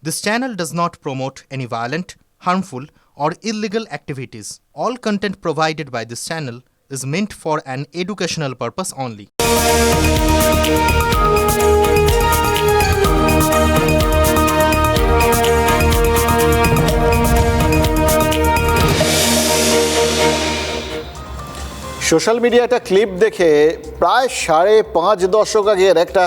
This channel does not promote any violent, harmful, or illegal activities. All content provided by this channel is meant for an educational purpose only. Social media একটা clip দেখে প্রায় 5.5 দশক আগের একটা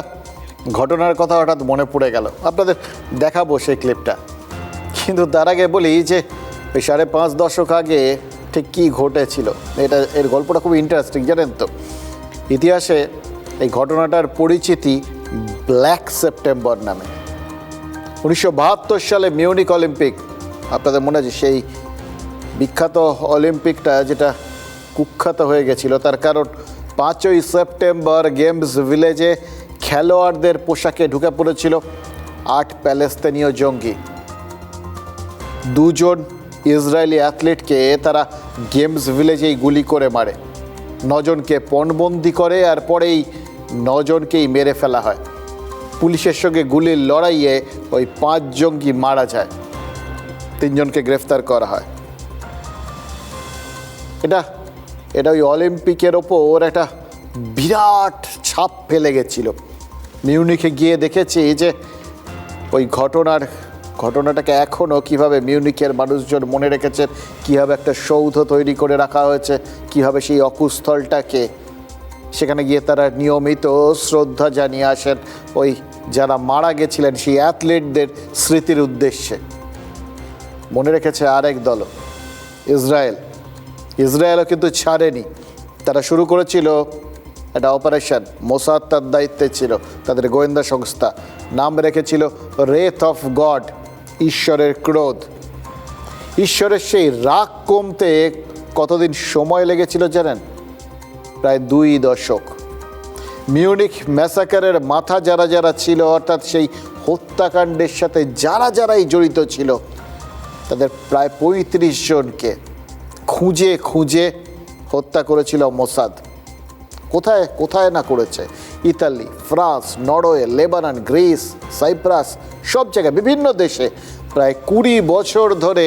ঘটনার কথা হঠাৎ মনে পড়ে গেল। আপনাদের দেখাবো সেই ক্লিপটা, কিন্তু তার আগে বলি যে ওই 5.5 দশক আগে ঠিক কী ঘটেছিল। এর গল্পটা খুব ইন্টারেস্টিং, জানেন তো। ইতিহাসে এই ঘটনাটার পরিচিতি ব্ল্যাক সেপ্টেম্বর নামে। 1972 সালে মিউনিক অলিম্পিক, আপনাদের মনে আছে সেই বিখ্যাত অলিম্পিকটা যেটা কুখ্যাত হয়ে গেছিল, তার কারণ 5ই সেপ্টেম্বর গেমস ভিলেজে খেলোয়াড়দের পোশাকে ঢুকে পড়েছিল 8 প্যালেস্তিনীয় জঙ্গি। 2 জন ইসরায়েলি অ্যাথলিটকে তারা গেমস ভিলেজেই গুলি করে মারে, 9 জনকে পণবন্দি করে, আর পরেই 9 জনকেই মেরে ফেলা হয়। পুলিশের সঙ্গে গুলির লড়াইয়ে ওই 5 জঙ্গি মারা যায়, 3 জনকে গ্রেফতার করা হয়। এটা ওই অলিম্পিকের ওপর একটা বিরাট ছাপ ফেলে গেছিল। মিউনিকে গিয়ে দেখেছি যে ওই ঘটনাটাকে এখনও কীভাবে মিউনিকের মানুষজন মনে রেখেছেন, কীভাবে একটা সৌধ তৈরি করে রাখা হয়েছে, কীভাবে সেই অকুস্থলটাকে সেখানে গিয়ে তারা নিয়মিত শ্রদ্ধা জানিয়ে আসেন ওই যারা মারা গেছিলেন সেই অ্যাথলিটদের স্মৃতির উদ্দেশ্যে। মনে রেখেছে আরেক দল, ইসরায়েলও কিন্তু ছাড়েনি। তারা শুরু করেছিল একটা অপারেশন, মোসাদ তার দায়িত্বে ছিল, তাদের গোয়েন্দা সংস্থা, নাম রেখেছিল রেথ অফ গড, ঈশ্বরের ক্রোধ। ঈশ্বরের সেই রাগ কমতে কতদিন সময় লেগেছিল জানেন? প্রায় 2 দশক। মিউনিক ম্যাসাকারের মাথা যারা ছিল, অর্থাৎ সেই হত্যাকাণ্ডের সাথে যারাই জড়িত ছিল, তাদের প্রায় 35 জনকে খুঁজে হত্যা করেছিল মোসাদ। কোথায় না করেছে, Italy, France, Norway, Lebanon, Greece, Cyprus, সব জায়গায় বিভিন্ন দেশে প্রায় 20 বছর ধরে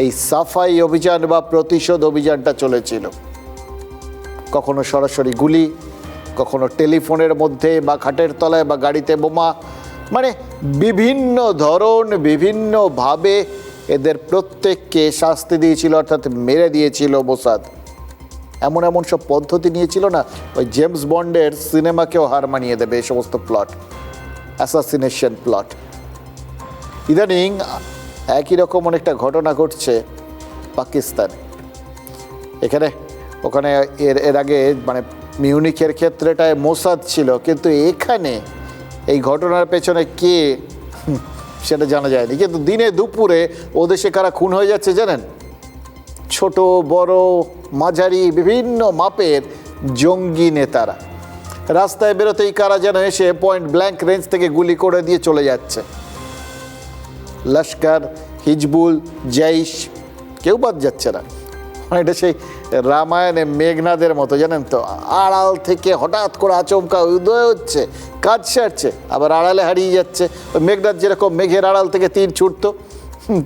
এই সাফাই অভিযান বা প্রতিশোধ অভিযানটা চলেছিল। কখনো সরাসরি গুলি, কখনো টেলিফোনের মধ্যে বা খাটের তলায় বা গাড়িতে বোমা, মানে বিভিন্ন ধরন, বিভিন্নভাবে এদের প্রত্যেককে শাস্তি দিয়েছিল, অর্থাৎ মেরে দিয়েছিল মোসাদ। এমন সব পদ্ধতি নিয়েছিল না, ওই জেমস বন্ডের সিনেমাকেও হার মানিয়ে দেবে এই সমস্ত প্লট, অ্যাসাসিনেশন প্লট। ইদানিং একই রকম অনেকটা ঘটনা ঘটছে পাকিস্তানে। ওখানে এর আগে মানে মিউনিকের ক্ষেত্রেটায় মোসাদ ছিল, কিন্তু এখানে এই ঘটনার পেছনে কে সেটা জানা যায়নি। কিন্তু দিনে দুপুরে ও দেশে কারা খুন হয়ে যাচ্ছে জানেন? ছোট বড় মাঝারি বিভিন্ন মাপের জঙ্গি নেতারা। রাস্তায় বেরোতেই কারা যেন এসে পয়েন্ট ব্ল্যাঙ্ক রেঞ্জ থেকে গুলি করে দিয়ে চলে যাচ্ছে। লস্কর, হিজবুল, জৈশ, কেউ বাদ যাচ্ছে না। এটা সেই রামায়ণে মেঘনাদের মতো, জানেন তো, আড়াল থেকে হঠাৎ করে আচমকা উদয় হচ্ছে, কাজ সারছে, আবার আড়ালে হারিয়ে যাচ্ছে। ওই মেঘনাদ যেরকম মেঘের আড়াল থেকে তীর ছুটতো,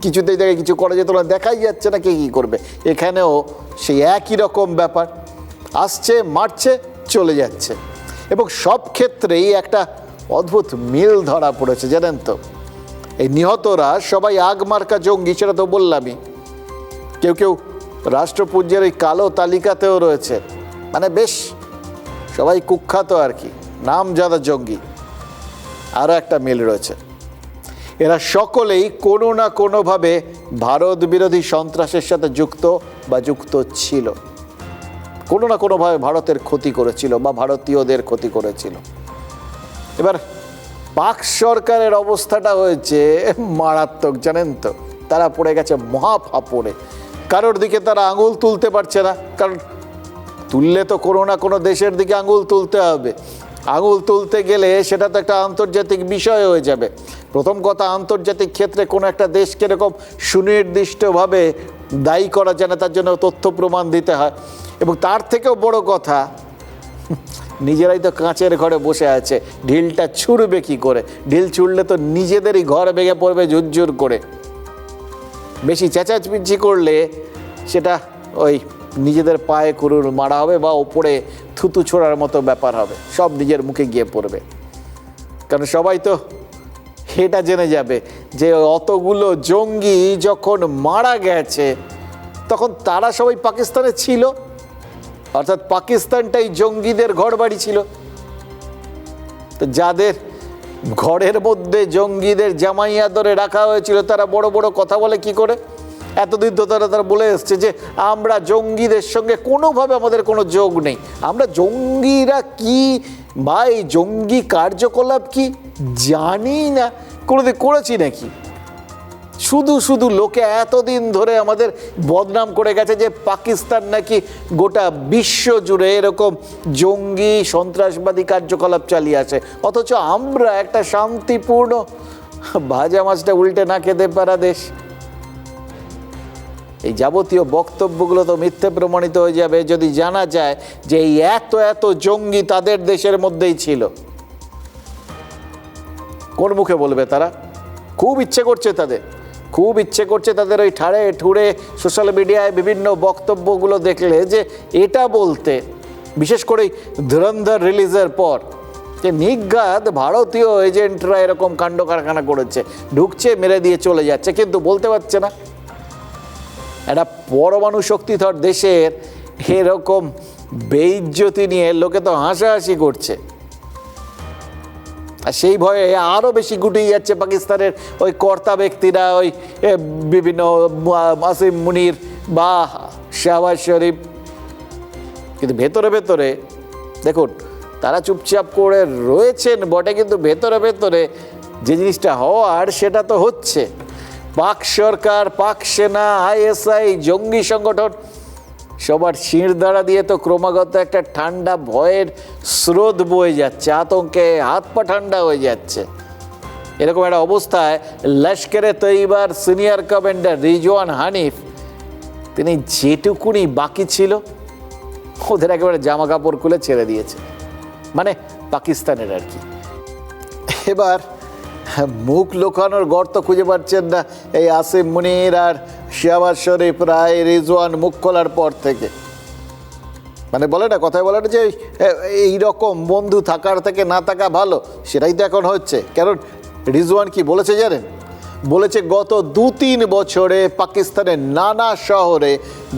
কিছুতেই দেখে কিছু করা যেত না, দেখাই যাচ্ছে না কে কী করবে। এখানেও সেই একই রকম ব্যাপার, আসছে, মারছে, চলে যাচ্ছে। এবং সব ক্ষেত্রেই একটা অদ্ভুত মিল ধরা পড়েছে, জানেন তো। এই নিহতরা সবাই আগমার্কা জঙ্গি, সেটা তো বললামই। কেউ রাষ্ট্রপুঞ্জের ওই কালো তালিকাতেও রয়েছে, মানে বেশ সবাই কুখ্যাত আর কি, নামজাদা জঙ্গি। আরও একটা মিল রয়েছে, এরা সকলেই কোনো না কোনোভাবে ভারত বিরোধী সন্ত্রাসের সাথে যুক্ত ছিল, কোনো না কোনোভাবে ভারতের ক্ষতি করেছিল বা ভারতীয়দের ক্ষতি করেছিল। এবার পাক সরকারের অবস্থাটা হয়েছে মারাত্মক, জানেন তো। তারা পড়ে গেছে মহাফাপড়ে। কারোর দিকে তারা আঙুল তুলতে পারছে না, কারণ তুললে তো কোনো না কোনো দেশের দিকে আঙুল তুলতে হবে। আঙুল তুলতে গেলে সেটা তো একটা আন্তর্জাতিক বিষয় হয়ে যাবে। প্রথম কথা, আন্তর্জাতিক ক্ষেত্রে কোনো একটা দেশকে এরকম সুনির্দিষ্টভাবে দায়ী করা যায় না, তার জন্য তথ্য প্রমাণ দিতে হয়। এবং তার থেকেও বড় কথা, নিজেরাই তো কাঁচের ঘরে বসে আছে, ঢিলটা ছুড়বে কি করে? ঢিল ছুড়লে তো নিজেদেরই ঘর ভেঙে পড়বে ঝুরঝুর করে। বেশি চেঁচামেচি করলে সেটা ওই নিজেদের পায়ে কুরুর মারা হবে বা ওপরে থুতু ছোড়ার মতো ব্যাপার হবে, সব নিজের মুখে গিয়ে পড়বে। কারণ সবাই তো এটা জেনে যাবে যে অতগুলো জঙ্গি যখন মারা গেছে তখন তারা সবাই পাকিস্তানে ছিল, অর্থাৎ পাকিস্তানটাই জঙ্গিদের ঘর বাড়ি ছিল। তো যাদের ঘরের মধ্যে জঙ্গিদের জামাইয়া ধরে রাখা হয়েছিল তারা বড় বড় কথা বলে কি করে? এতদিন তো তারা বলে এসছে যে আমরা জঙ্গিদের সঙ্গে কোনোভাবে আমাদের কোনো যোগ নেই, আমরা জঙ্গিরা কি বা এই জঙ্গি কার্যকলাপ কি জানি না, কোনোদিন করেছি নাকি। শুধু শুধু লোকে এতদিন ধরে আমাদের বদনাম করে গেছে যে পাকিস্তান নাকি গোটা বিশ্ব জুড়ে এরকম জঙ্গি সন্ত্রাসবাদী কার্যকলাপ চালিয়ে আছে, অথচ আমরা একটা শান্তিপূর্ণ ভাজা মাছটা উল্টে না খেতে পারা দেশ। এই যাবতীয় বক্তব্যগুলো তো মিথ্যে প্রমাণিত হয়ে যাবে যদি জানা যায় যে এই এত এত জঙ্গি তাদের দেশের মধ্যেই ছিল। কোন মুখে বলবে তারা? খুব ইচ্ছে করছে তাদের ওই ঠাড়ে ঠুড়ে সোশ্যাল মিডিয়ায় বিভিন্ন বক্তব্যগুলো দেখলে যে এটা বলতে, বিশেষ করে ধুরন্ধর রিলিজের পর, যে নির্ঘাত ভারতীয় এজেন্টরা এরকম কাণ্ড কারখানা করেছে, ঢুকছে মেরে দিয়ে চলে যাচ্ছে, কিন্তু বলতে পারছে না। একটা পরমাণু শক্তিধর দেশের এরকম বেইজ্জতি নিয়ে লোকে তো হাসাহাসি করছে, আর সেই ভয়ে আরও বেশি গুটিয়ে যাচ্ছে পাকিস্তানের ওই কর্তা ব্যক্তিরা, ওই বিভিন্ন আসিম মুনির বা শাহবাজ শরীফ। কিন্তু ভেতরে ভেতরে দেখুন তারা চুপচাপ করে রয়েছেন বটে, কিন্তু ভেতরে ভেতরে যে জিনিসটা হওয়ার সেটা তো হচ্ছে। পাক সরকার, পাক সেনা, ISI, জঙ্গি সংগঠন সবার শিরদাঁড়া দিয়ে তো ক্রমাগত একটা ঠান্ডা ভয়ের স্রোত বয়ে যাচ্ছে, আতঙ্কে হাত পা ঠান্ডা হয়ে যাচ্ছে। এরকম একটা অবস্থায় লস্করে তৈবার সিনিয়র কমান্ডার রিজওয়ান হানিফ, তিনি যেটুকুনি বাকি ছিল ওদের একেবারে জামা কাপড় খুলে ছেড়ে দিয়েছে, মানে পাকিস্তানের আর কি। এবার মুখ লুকানোর গর্ত খুঁজে পাচ্ছেন না এই আসিম মুনির আর শাহবাজ শরীফ, রায় রিজওয়ান মুখ খোলার পর থেকে। মানে বলে না, কথায় বলে না যে এইরকম বন্ধু থাকার থেকে না থাকা ভালো, সেটাই তো এখন হচ্ছে। কারণ রিজওয়ান কি বলেছে জানেন? বলেছে গত 2-3 বছরে পাকিস্তানের নানা শহরে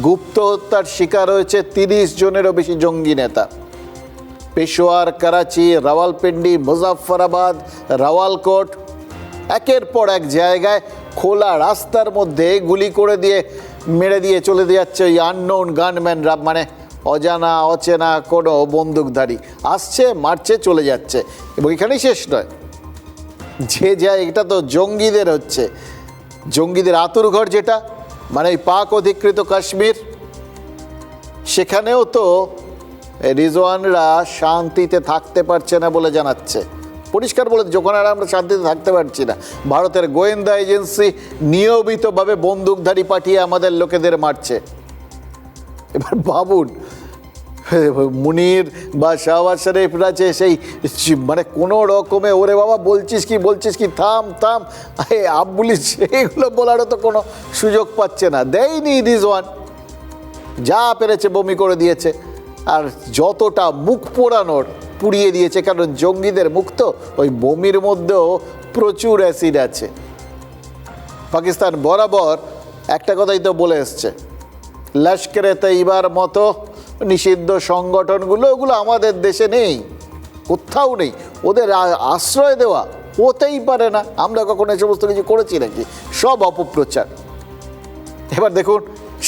গুপ্ত হত্যার শিকার হয়েছে 30 জনেরও বেশি জঙ্গি নেতা। পেশোয়ার, করাচি, রাওয়ালপিন্ডি, মুজাফফরাবাদ, রাওয়ালকোট, একের পর এক জায়গায় খোলা রাস্তার মধ্যে গুলি করে দিয়ে মেরে দিয়ে চলে যাচ্ছে ওই আননোন গানম্যানরা, মানে অজানা অচেনা কোনো বন্দুকধারী আসছে, মারছে, চলে যাচ্ছে। এবং এখানেই শেষ নয়, যে যায় এটা তো জঙ্গিদের হচ্ছে, জঙ্গিদের আতুরঘর যেটা, মানে এই পাক অধিকৃত কাশ্মীর, সেখানেও তো রিজওয়ানরা শান্তিতে থাকতে পারছে না বলে জানাচ্ছে। পরিষ্কার বলে যখন আর আমরা শান্তিতে থাকতে পারছি না, ভারতের গোয়েন্দা এজেন্সি নিয়মিতভাবে বন্দুকধারী পাঠিয়ে আমাদের লোকেদের মারছে। এবার ভাবুন মুনির বা শাহবাজ শরীফরা যে সেই মানে কোনো রকমে ওরে বাবা বলছিস কি থাম আব্বুলিস, এগুলো বলারও তো কোনো সুযোগ পাচ্ছে না। দেয়নি রিজওয়ান, যা পেরেছে বমি করে দিয়েছে, আর যতটা মুখ পোড়ানোর পুড়িয়ে দিয়েছে। কারণ জঙ্গিদের মুখ তো ওই বমির মধ্যেও প্রচুর অ্যাসিড আছে। পাকিস্তান বরাবর একটা কথাই তো বলে এসছে, লস্করে তৈবার মতো নিষিদ্ধ সংগঠনগুলো ওগুলো আমাদের দেশে নেই, কোথাও নেই, ওদের আশ্রয় দেওয়া হতেই পারে না। আমরা কখনো এই সমস্ত কিছু করেছি নাকি? সব অপপ্রচার। এবার দেখুন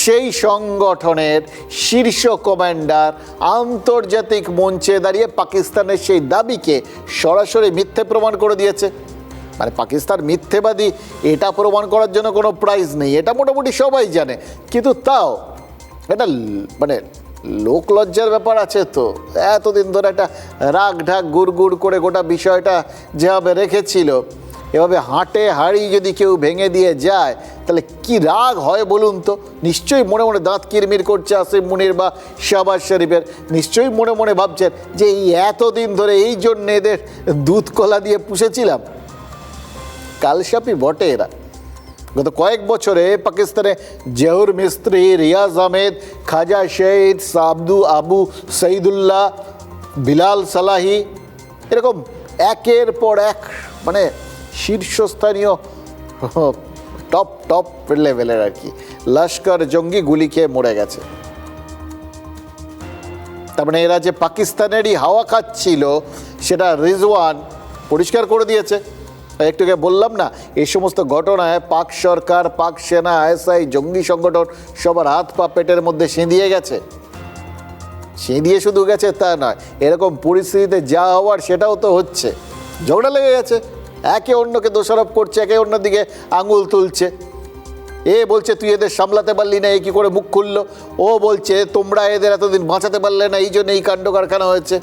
সেই সংগঠনের শীর্ষ কমান্ডার আন্তর্জাতিক মঞ্চে দাঁড়িয়ে পাকিস্তানের সেই দাবিকে সরাসরি মিথ্যে প্রমাণ করে দিয়েছে। মানে পাকিস্তান মিথ্যেবাদী এটা প্রমাণ করার জন্য কোনো প্রাইজ নেই, এটা মোটামুটি সবাই জানে। কিন্তু তাও এটা মানে লোক লজ্জার ব্যাপার আছে তো। এতদিন ধরে একটা রাগ ঢাক গুড় করে গোটা বিষয়টা যেভাবে রেখেছিল, এভাবে হাঁটে হাড়ি যদি কেউ ভেঙে দিয়ে যায় তাহলে কি রাগ হয় বলুন তো। নিশ্চয়ই মনে মনে দাঁত কিরমির করছে আসিফ মুনির বা শাহবাজ শরীফের, নিশ্চয়ই মনে মনে ভাবছেন যে এই এতদিন ধরে এই জন্য এদের দুধ কলা দিয়ে পুষেছিলাম। কালসাপি বটে এরা। গত কয়েক বছরে পাকিস্তানে জহুর মিস্ত্রি, রিয়াজ আহমেদ, খাজা শহীদ, আবু সঈদুল্লাহ, বিলাল সালাহি, এরকম একের পর এক মানে শীর্ষস্থানীয় টপ লেভেলের আর কি লস্কর জঙ্গি গুলি খেয়ে মরে গেছে। তার মানে এরা যে পাকিস্তানেরই হাওয়া খাচ্ছিল সেটা রিজওয়ান পরিষ্কার করে দিয়েছে। একটুকে বললাম না, এই সমস্ত ঘটনায় পাক সরকার, পাক সেনা, আইএসআই, জঙ্গি সংগঠন সবার হাত পা পেটের মধ্যে সেঁধিয়ে গেছে। সেঁধিয়ে শুধু গেছে তা নয়, এরকম পরিস্থিতিতে যা হওয়ার সেটাও তো হচ্ছে। ঝগড়া লেগে গেছে, একে অন্যকে দোষারোপ করছে, একে অন্যদিকে আঙুল তুলছে। এ বলছে তুই এদের সামলাতে পারলি না, এ কী করে মুখ খুললো। ও বলছে তোমরা এদের এতদিন বাঁচাতে পারলে না, এই জন্য এই কাণ্ড কারখানা হয়েছে।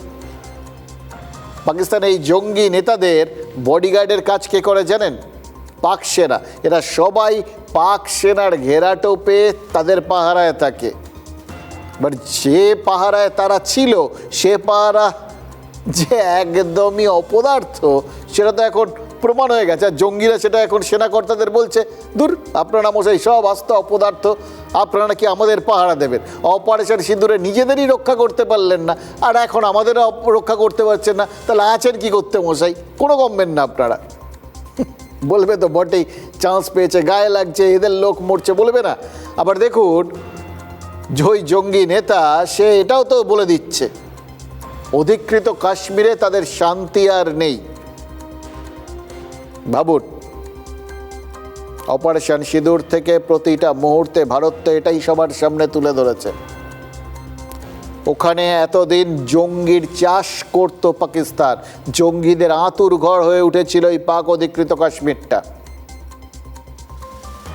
পাকিস্তানে এই জঙ্গি নেতাদের বডিগার্ডের কাজ কে করে জানেন? পাক সেনা। এরা সবাই পাক সেনার ঘেরাটোপে তাদের পাহারায় থাকে। বাট যে পাহারায় তারা ছিল সে পাহারা যে একদমই অপদার্থ সেটা তো এখন প্রমাণ হয়ে গেছে। আর জঙ্গিরা সেটা এখন সেনাকর্তাদের বলছে, দূর আপনারা মশাই সব আস্ত অপদার্থ, আপনারা কি আমাদের পাহারা দেবেন? অপারেশন সিঁদুরে নিজেদেরই রক্ষা করতে পারলেন না, আর এখন আমাদেরও রক্ষা করতে পারছেন না, তাহলে আছেন কি করতে মশাই? কোনো কমবেন না আপনারা। বলবে তো বটেই, চান্স পেয়েছে, গায়ে লাগছে, এদের লোক মরছে, বলবে না? আবার দেখুন ওই জঙ্গি নেতা সে এটাও তো বলে দিচ্ছে অধিকৃত কাশ্মীরে তাদের শান্তি আর নেই। ভাবুন, অপারেশন সিঁদুর থেকে প্রতিটা মুহূর্তে ভারত তো এটাই সবার সামনে তুলে ধরেছে। ওখানে এতদিন জঙ্গির চাষ করত পাকিস্তান, জঙ্গিদের আঁতুর ঘর হয়ে উঠেছিল এই পাক অধিকৃত কাশ্মীরটা।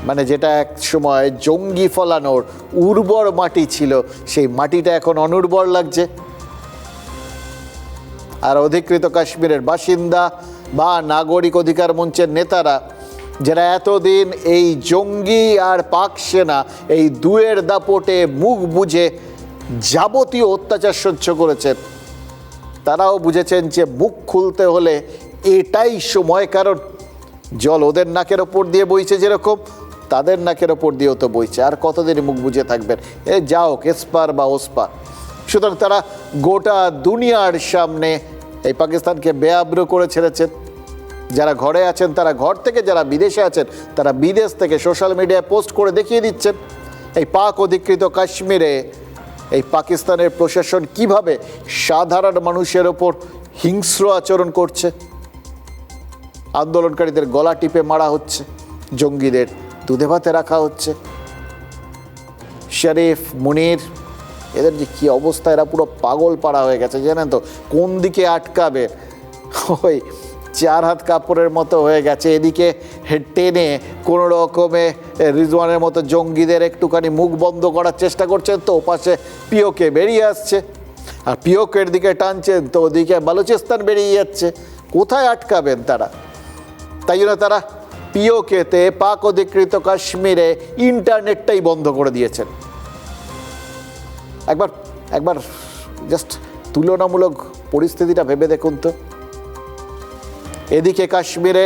মানে যেটা এক সময় জঙ্গি ফলানোর উর্বর মাটি ছিল, সেই মাটিটা এখন অনুর্বর লাগছে। আর অধিকৃত কাশ্মীরের বাসিন্দা বা নাগরিক অধিকার মঞ্চের নেতারা যারা এতদিন এই জঙ্গি আর পাক সেনা এই দুয়ের দাপটে মুখ বুজে যাবতীয় অত্যাচার সহ্য করেছেন, তারাও বুঝেছেন যে মুখ খুলতে হলে এটাই সময়। কারণ জল ওদের নাকের ওপর দিয়ে বইছে যেরকম, তাদের নাকের ওপর দিয়েও তো বইছে। আর কতদিন মুখ বুঝে থাকবেন? এ যাও এসপার বা ওসপার। সুতরাং তারা গোটা দুনিয়ার সামনে এই পাকিস্তানকে বেআব্রু করে ছেড়েছেন। যারা ঘরে আছেন তারা ঘর থেকে, যারা বিদেশে আছেন তারা বিদেশ থেকে সোশ্যাল মিডিয়ায় পোস্ট করে দেখিয়ে দিচ্ছেন এই পাক অধিকৃত কাশ্মীরে এই পাকিস্তানের প্রশাসন কিভাবে সাধারণ মানুষের ওপর হিংস্র আচরণ করছে। আন্দোলনকারীদের গলা টিপে মারা হচ্ছে, জঙ্গিদের দুধে ভাতে রাখা হচ্ছে। শরীফ, মুনির, এদের যে কী অবস্থা, এরা পুরো পাগল পাড়া হয়ে গেছে জানেন তো। কোন দিকে আটকাবে ওই 4 হাত কাপড়ের মতো হয়ে গেছে। এদিকে টেনে কোনো রকমে রিজওয়ানের মতো জঙ্গিদের একটুখানি মুখ বন্ধ করার চেষ্টা করছেন, তো ওপাশে পিওকে বেরিয়ে আসছে। আর পিওকের দিকে টানছেন তো ওদিকে বালুচিস্তান বেরিয়ে যাচ্ছে। কোথায় আটকাবেন তারা? তাই জন্য তারা পিওকেতে, পাক অধিকৃত কাশ্মীরে ইন্টারনেটটাই বন্ধ করে দিয়েছেন। একবার জাস্ট তুলনামূলক পরিস্থিতিটা ভেবে দেখুন তো। এদিকে কাশ্মীরে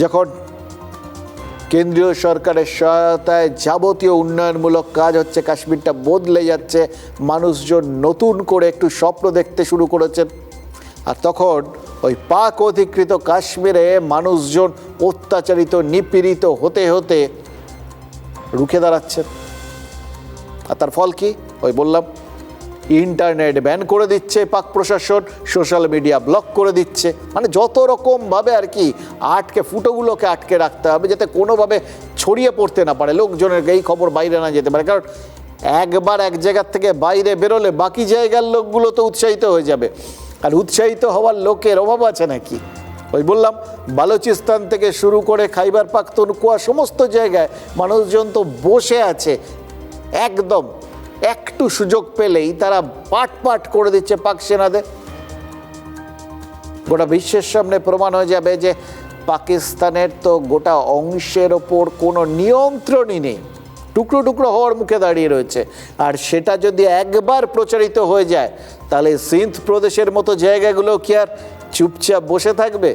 যখন কেন্দ্রীয় সরকারের সহায়তায় যাবতীয় উন্নয়নমূলক কাজ হচ্ছে, কাশ্মীরটা বদলে যাচ্ছে, মানুষজন নতুন করে একটু স্বপ্ন দেখতে শুরু করেছেন। আর তখন ওই পাক অধিকৃত কাশ্মীরে মানুষজন অত্যাচারিত, নিপীড়িত হতে হতে রুখে দাঁড়াচ্ছেন। আর তার ফল কি? ওই বললাম, ইন্টারনেট ব্যান করে দিচ্ছে পাক প্রশাসন, সোশ্যাল মিডিয়া ব্লক করে দিচ্ছে। মানে যত রকমভাবে আর কি ফুটোগুলোকে আটকে রাখতে হবে যাতে কোনোভাবে ছড়িয়ে পড়তে না পারে, লোকজনের এই খবর বাইরে না যেতে পারে। কারণ একবার এক জায়গার থেকে বাইরে বেরোলে বাকি জায়গার লোকগুলো তো উৎসাহিত হয়ে যাবে। আর উৎসাহিত হওয়ার লোকের অভাব আছে নাকি? ওই বললাম, বালুচিস্তান থেকে শুরু করে খাইবার পাখতুনখোয়া সমস্ত জায়গায় মানুষজন তো বসে আছে, একদম একটু সুযোগ পেলেই তারা পাট করে দিচ্ছে পাক সেনাদের। গোটা বিশ্বের সামনে প্রমাণ হয়ে যাবে যে পাকিস্তানের তো গোটা অংশের ওপর কোনো নিয়ন্ত্রণই নেই, টুকরো টুকরো হওয়ার মুখে দাঁড়িয়ে রয়েছে। আর সেটা যদি একবার প্রচারিত হয়ে যায় তাহলে সিন্ধ প্রদেশের মতো জায়গাগুলো কি আর চুপচাপ বসে থাকবে?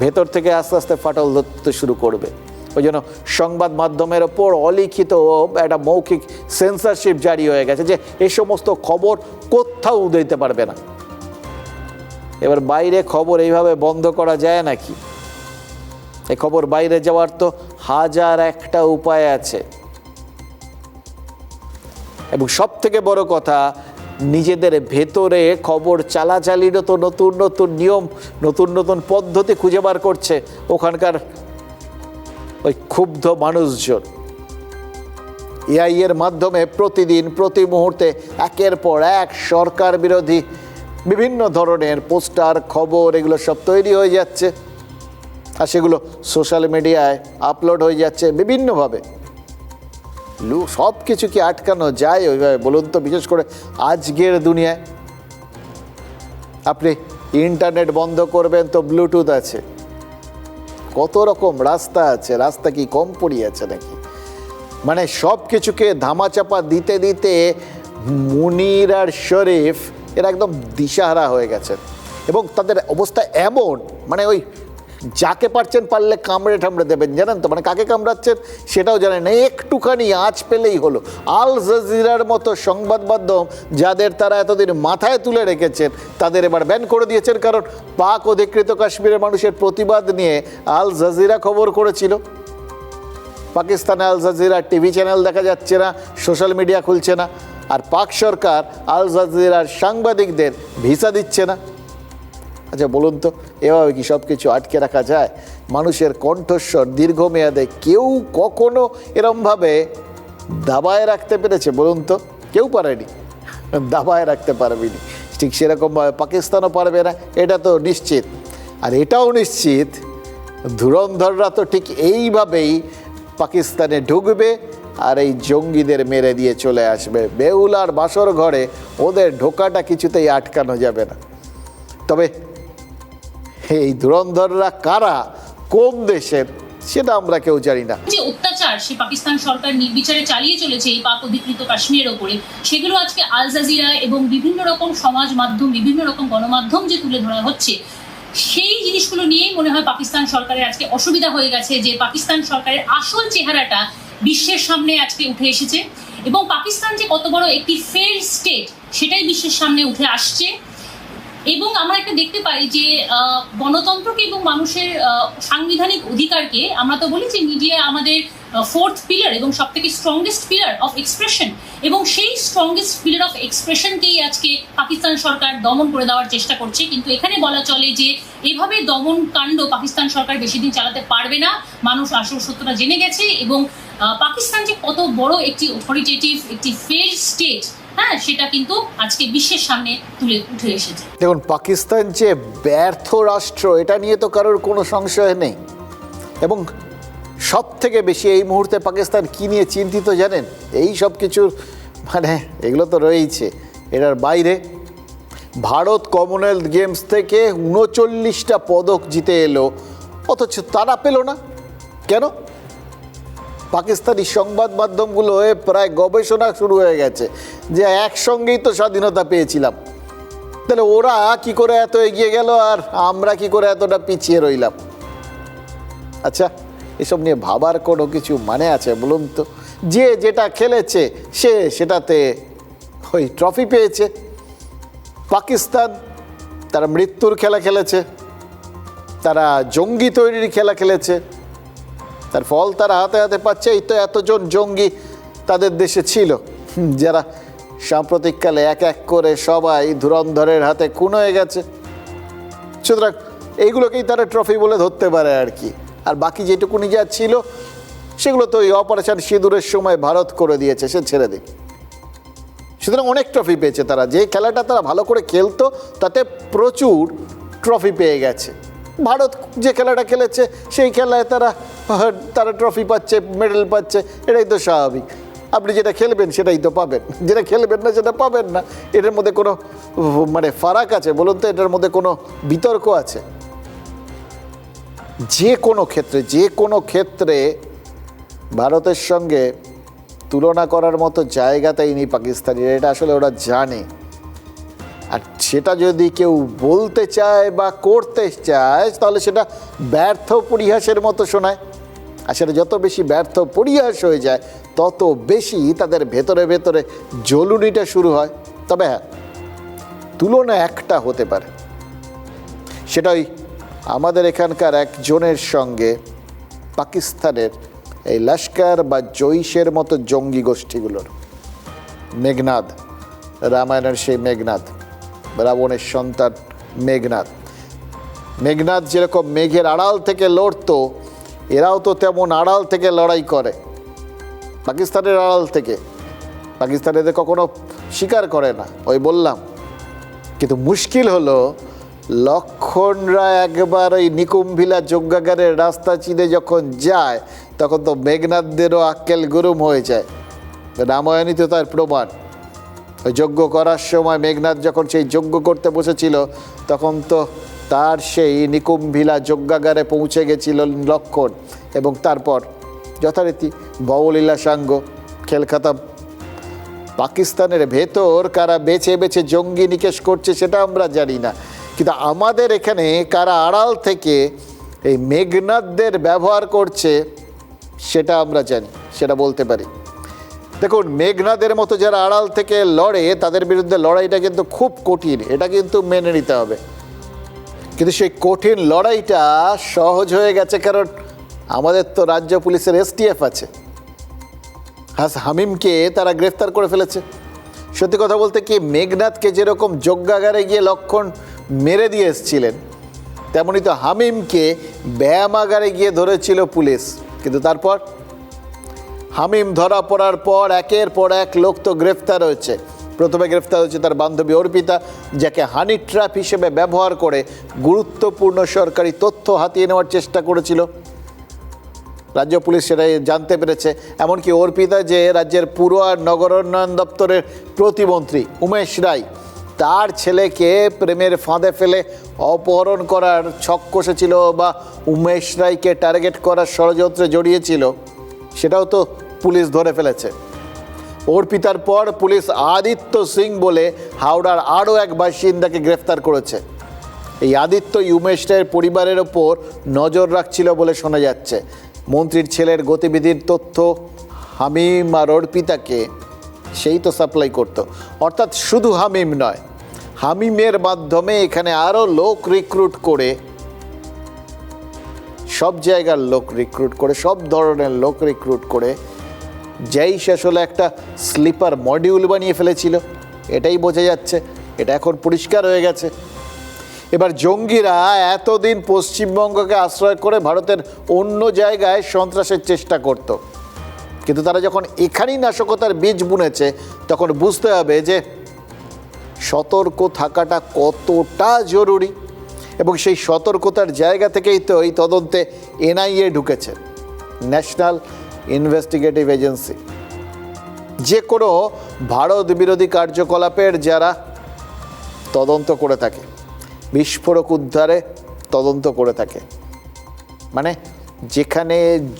ভেতর থেকে আস্তে আস্তে ফাটল ধরতে শুরু করবে। ওই জন্য সংবাদ মাধ্যমের ওপর অলিখিত একটা মৌখিক সেন্সরশিপ জারি হয়ে গেছে যে এই সমস্ত খবর কোথাও দিতে পারবে না। এবার বাইরে খবর এইভাবে বন্ধ করা যায় নাকি? এই খবর বাইরে যাওয়ার তো হাজার একটা উপায় আছে। এবং সব থেকে বড় কথা, নিজেদের ভেতরে খবর চালাচালিরও তো নতুন নতুন নিয়ম, নতুন নতুন পদ্ধতি খুঁজে বার করছে ওখানকার ওই ক্ষুব্ধ মানুষজন। এআই এর মাধ্যমে প্রতিদিন প্রতি মুহূর্তে একের পর এক সরকার বিরোধী বিভিন্ন ধরনের পোস্টার, খবর এগুলো সব তৈরি হয়ে যাচ্ছে, আর সেগুলো সোশ্যাল মিডিয়ায় আপলোড হয়ে যাচ্ছে বিভিন্নভাবে। সব কিছু কি আটকানো যায় ওইভাবে বলুন তো? বিশেষ করে আজকের দুনিয়ায় আপনি ইন্টারনেট বন্ধ করবেন তো ব্লুটুথ আছে, কত রকম রাস্তা আছে, রাস্তা কি কম পড়িয়েছে নাকি? মানে সব কিছুকে ধামাচাপা দিতে দিতে মুনির আর শরীফ এরা একদম দিশাহারা হয়ে গেছেন। এবং তাদের অবস্থা এমন, মানে ওই যাকে পারছেন পারলে কামড়ে ঠামড়ে দেবেন, জানেন তো? মানে কাকে কামড়াচ্ছেন সেটাও জানেন না, একটুখানি আঁচ পেলেই হলো। আল জাজিরার মতো সংবাদ মাধ্যম যাদের তারা এতদিন মাথায় তুলে রেখেছেন তাদের এবার ব্যান করে দিয়েছেন, কারণ পাক অধিকৃত কাশ্মীরের মানুষের প্রতিবাদ নিয়ে আল জাজিরা খবর করেছিল। পাকিস্তানে আল জাজিরা টিভি চ্যানেল দেখা যাচ্ছে না, সোশ্যাল মিডিয়া খুলছে না, আর পাক সরকার আল জাজিরার সাংবাদিকদের ভিসা দিচ্ছে না। আচ্ছা বলুন তো, এভাবে কি সব কিছু আটকে রাখা যায়? মানুষের কণ্ঠস্বর দীর্ঘমেয়াদে কেউ কখনো এরমভাবে দাবায় রাখতে পেরেছে বলুন তো? কেউ পারেনি, দাবায় রাখতে পারবেনি। ঠিক সেরকমভাবে পাকিস্তানও পারবে না, এটা তো নিশ্চিত। আর এটাও নিশ্চিত ধুরন্ধররা তো ঠিক এইভাবেই পাকিস্তানে ঢুকবে আর এই জঙ্গিদের মেরে দিয়ে চলে আসবে। বেহুলার বাসর ঘরে ওদের ঢোকাটা কিছুতেই আটকানো যাবে না। তবে এই ধুরন্ধররা কারা, কোন দেশের, সেটা আমরা কেউ জানি না। যে অত্যাচার সে পাকিস্তান সরকার নির্বিচারে চালিয়ে চলেছে এই পাক অধিকৃত কাশ্মীরের ওপরে, সেগুলো আজকে আল জাজিরা এবং বিভিন্ন রকম সমাজ মাধ্যম, বিভিন্ন রকম গণমাধ্যম যে তুলে ধরা হচ্ছে, সেই জিনিসগুলো নিয়েই মনে হয় পাকিস্তান সরকারের আজকে অসুবিধা হয়ে গেছে। যে পাকিস্তান সরকারের আসল চেহারাটা বিশ্বের সামনে আজকে উঠে এসেছে এবং পাকিস্তান যে কত বড় একটি ফেইল্ড স্টেট সেটাই বিশ্বের সামনে উঠে আসছে। এবং আমরা একটা দেখতে পাই যে গণতন্ত্রকে এবং মানুষের সাংবিধানিক অধিকারকে আমরা তো বলি যে মিডিয়া আমাদের ফোর্থ পিলার এবং সব থেকে স্ট্রংগেস্ট পিলার অফ এক্সপ্রেশন, এবং সেই স্ট্রংগেস্ট পিলার অফ এক্সপ্রেশনকেই আজকে পাকিস্তান সরকার দমন করে দেওয়ার চেষ্টা করছে। কিন্তু এখানে বলা চলে যে এভাবে দমন কাণ্ড পাকিস্তান সরকার বেশি দিন চালাতে পারবে না। মানুষ আসল সত্যটা জেনে গেছে এবং পাকিস্তান যে কত বড় একটি অথরিটেটিভ, একটি ফেইল্ড স্টেট, হ্যাঁ, সেটা কিন্তু আজকে বিশ্বের সামনে তুলে উঠে এসেছে। দেখুন, পাকিস্তান যে ব্যর্থ রাষ্ট্র এটা নিয়ে তো কারোর কোনো সংশয় নেই। এবং সব থেকে বেশি এই মুহূর্তে পাকিস্তান কী নিয়ে চিন্তিত জানেন? এই সব কিছুর মানে এগুলো তো রয়েছে, এটার বাইরে ভারত কমনওয়েলথ গেমস থেকে 39টা পদক জিতে এলো, অথচ তারা পেল না কেন? পাকিস্তানি সংবাদ মাধ্যমগুলো প্রায় গবেষণা শুরু হয়ে গেছে যে একসঙ্গেই তো স্বাধীনতা পেয়েছিলাম, তাহলে ওরা কি করে এত এগিয়ে গেল আর আমরা কি করে এতটা পিছিয়ে রইলাম? আচ্ছা, এসব নিয়ে ভাবার কোনো কিছু মানে আছে বলুন তো? যে যেটা খেলেছে সে সেটাতে ওই ট্রফি পেয়েছে। পাকিস্তান তারা মৃত্যুর খেলা খেলেছে, তারা জঙ্গি তৈরির খেলা খেলেছে, তার ফল তারা হাতে হাতে পাচ্ছে। এই তো এতজন জঙ্গি তাদের দেশে ছিল যারা সাম্প্রতিককালে এক এক করে সবাই ধুরন্ধরের হাতে খুন হয়ে গেছে। সুতরাং এইগুলোকেই তারা ট্রফি বলে ধরতে পারে আর কি। আর বাকি যেটুকুনি যা ছিল সেগুলো তো ওই অপারেশন সিঁদুরের সময় ভারত করে দিয়েছে, সে ছেড়ে দিন। সুতরাং অনেক ট্রফি পেয়েছে তারা। যে খেলাটা তারা ভালো করে খেলতো তাতে প্রচুর ট্রফি পেয়ে গেছে। ভারত যে খেলাটা খেলেছে সেই খেলায় তারা ট্রফি পাচ্ছে, মেডেল পাচ্ছে, এটাই তো স্বাভাবিক। আপনি যেটা খেলবেন সেটাই তো পাবেন, যেটা খেলবেন না সেটা পাবেন না। এটার মধ্যে কোনো মানে ফারাক আছে বলুন তো? এটার মধ্যে কোনো বিতর্ক আছে? যে কোনো ক্ষেত্রে ভারতের সঙ্গে তুলনা করার মতো জায়গাতেই নেই পাকিস্তানিরা, এটা আসলে ওরা জানে। আর সেটা যদি কেউ বলতে চায় বা করতে চায় তাহলে সেটা ব্যর্থ পরিহাসের মতো শোনায়। আর সেটা যত বেশি ব্যর্থ পরিহাস হয়ে যায় তত বেশি তাদের ভেতরে ভেতরে জ্বলুনিটা শুরু হয়। তবে হ্যাঁ, তুলনা একটা হতে পারে, সেটাই আমাদের এখানকার একজনের সঙ্গে পাকিস্তানের এই লস্কর বা জৈশের মতো জঙ্গি গোষ্ঠীগুলোর। মেঘনাদ, রামায়ণের সেই মেঘনাদ, রাবণের সন্তান মেঘনাদ যেরকম মেঘের আড়াল থেকে লড়তো, এরাও তো তেমন আড়াল থেকে লড়াই করে, পাকিস্তানের আড়াল থেকে। পাকিস্তান এদের কখনো স্বীকার করে না, ওই বললাম। কিন্তু মুশকিল হলো লক্ষণরা একবার ওই নিকুম্ভিলা যজ্ঞাগারের রাস্তা চিনে যখন যায় তখন তো মেঘনাদদেরও আক্কেল গুরুম হয়ে যায়। রামায়ণই তো তার প্রমাণ। ওই যজ্ঞ করার সময় মেঘনাদ যখন সেই যজ্ঞ করতে বসেছিল তখন তো তার সেই নিকুম্ভিলা যজ্ঞাগারে পৌঁছে গেছিল লক্ষণ, এবং তারপর যথারীতি ববলীলা সাঙ্গ খেলখাতাম। পাকিস্তানের ভেতর কারা বেছে বেছে জঙ্গি নিকেশ করছে সেটা আমরা জানি না, কিন্তু আমাদের এখানে কারা আড়াল থেকে এই মেঘনাদদের ব্যবহার করছে সেটা আমরা জানি, সেটা বলতে পারি। দেখুন, মেঘনাদের মতো যারা আড়াল থেকে লড়ে তাদের বিরুদ্ধে লড়াইটা কিন্তু খুব কঠিন, এটা কিন্তু মেনে নিতে হবে। কিন্তু সেই কঠিন লড়াইটা সহজ হয়ে গেছে কারণ আমাদের তো রাজ্য পুলিশের STF আছে। হামিমকে তারা গ্রেফতার করে ফেলেছে। সত্যি কথা বলতে কি, মেঘনাদকে যেরকম যজ্ঞাগারে গিয়ে লক্ষণ মেরে দিয়ে এসেছিলেন, তেমনই তো হামিমকে ব্যায়ামাগারে গিয়ে ধরেছিল পুলিশ। কিন্তু তারপর হামিম ধরা পড়ার পর একের পর এক লোক তো গ্রেফতার হয়েছে। প্রথমে গ্রেফতার হয়েছে তার বান্ধবী অর্পিতা, যাকে হানি ট্র্যাপ হিসেবে ব্যবহার করে গুরুত্বপূর্ণ সরকারি তথ্য হাতিয়ে নেওয়ার চেষ্টা করেছিল। রাজ্য পুলিশ সেটাই জানতে পেরেছে। এমনকি অর্পিতা যে রাজ্যের পুর আর নগরোন্নয়ন দপ্তরের প্রতিমন্ত্রী উমেশ রায়, তার ছেলেকে প্রেমের ফাঁদে ফেলে অপহরণ করার ছক কষেছিল বা উমেশ রায়কে টার্গেট করার ষড়যন্ত্রে জড়িয়েছিল, সেটাও তো পুলিশ ধরে ফেলেছে। অর্পিতার পর পুলিশ আদিত্য সিং বলে হাওড়ার আরও এক বাসিন্দাকে গ্রেফতার করেছে। এই আদিত্য উমেশ রায়ের পরিবারের ওপর নজর রাখছিল বলে শোনা যাচ্ছে। মন্ত্রীর ছেলের গতিবিধির তথ্য হামিম আর অর্পিতাকে সেই তো সাপ্লাই করত। অর্থাৎ শুধু হামিম নয়, হামিমের মাধ্যমে এখানে আরও লোক রিক্রুট করে, সব জায়গার লোক রিক্রুট করে, সব ধরনের লোক রিক্রুট করে জৈশ আসলে একটা স্লিপার মডিউল বানিয়ে ফেলেছিল, এটাই বোঝা যাচ্ছে। এটা এখন পরিষ্কার হয়ে গেছে। এবার জঙ্গিরা এতদিন পশ্চিমবঙ্গকে আশ্রয় করে ভারতের অন্য জায়গায় সন্ত্রাসের চেষ্টা করত, কিন্তু তারা যখন এখানেই নাশকতার বীজ বুনেছে তখন বুঝতে হবে যে সতর্ক থাকাটা কতটা জরুরি। এবং সেই সতর্কতার জায়গা থেকেই তো এই তদন্তে NIA ঢুকেছে, ন্যাশনাল ইনভেস্টিগেটিভ এজেন্সি। যে কোনো ভারত বিরোধী কার্যকলাপের যারা তদন্ত করে থাকে, বিস্ফোরক উদ্ধারে তদন্ত করে থাকে, মানে যেখানে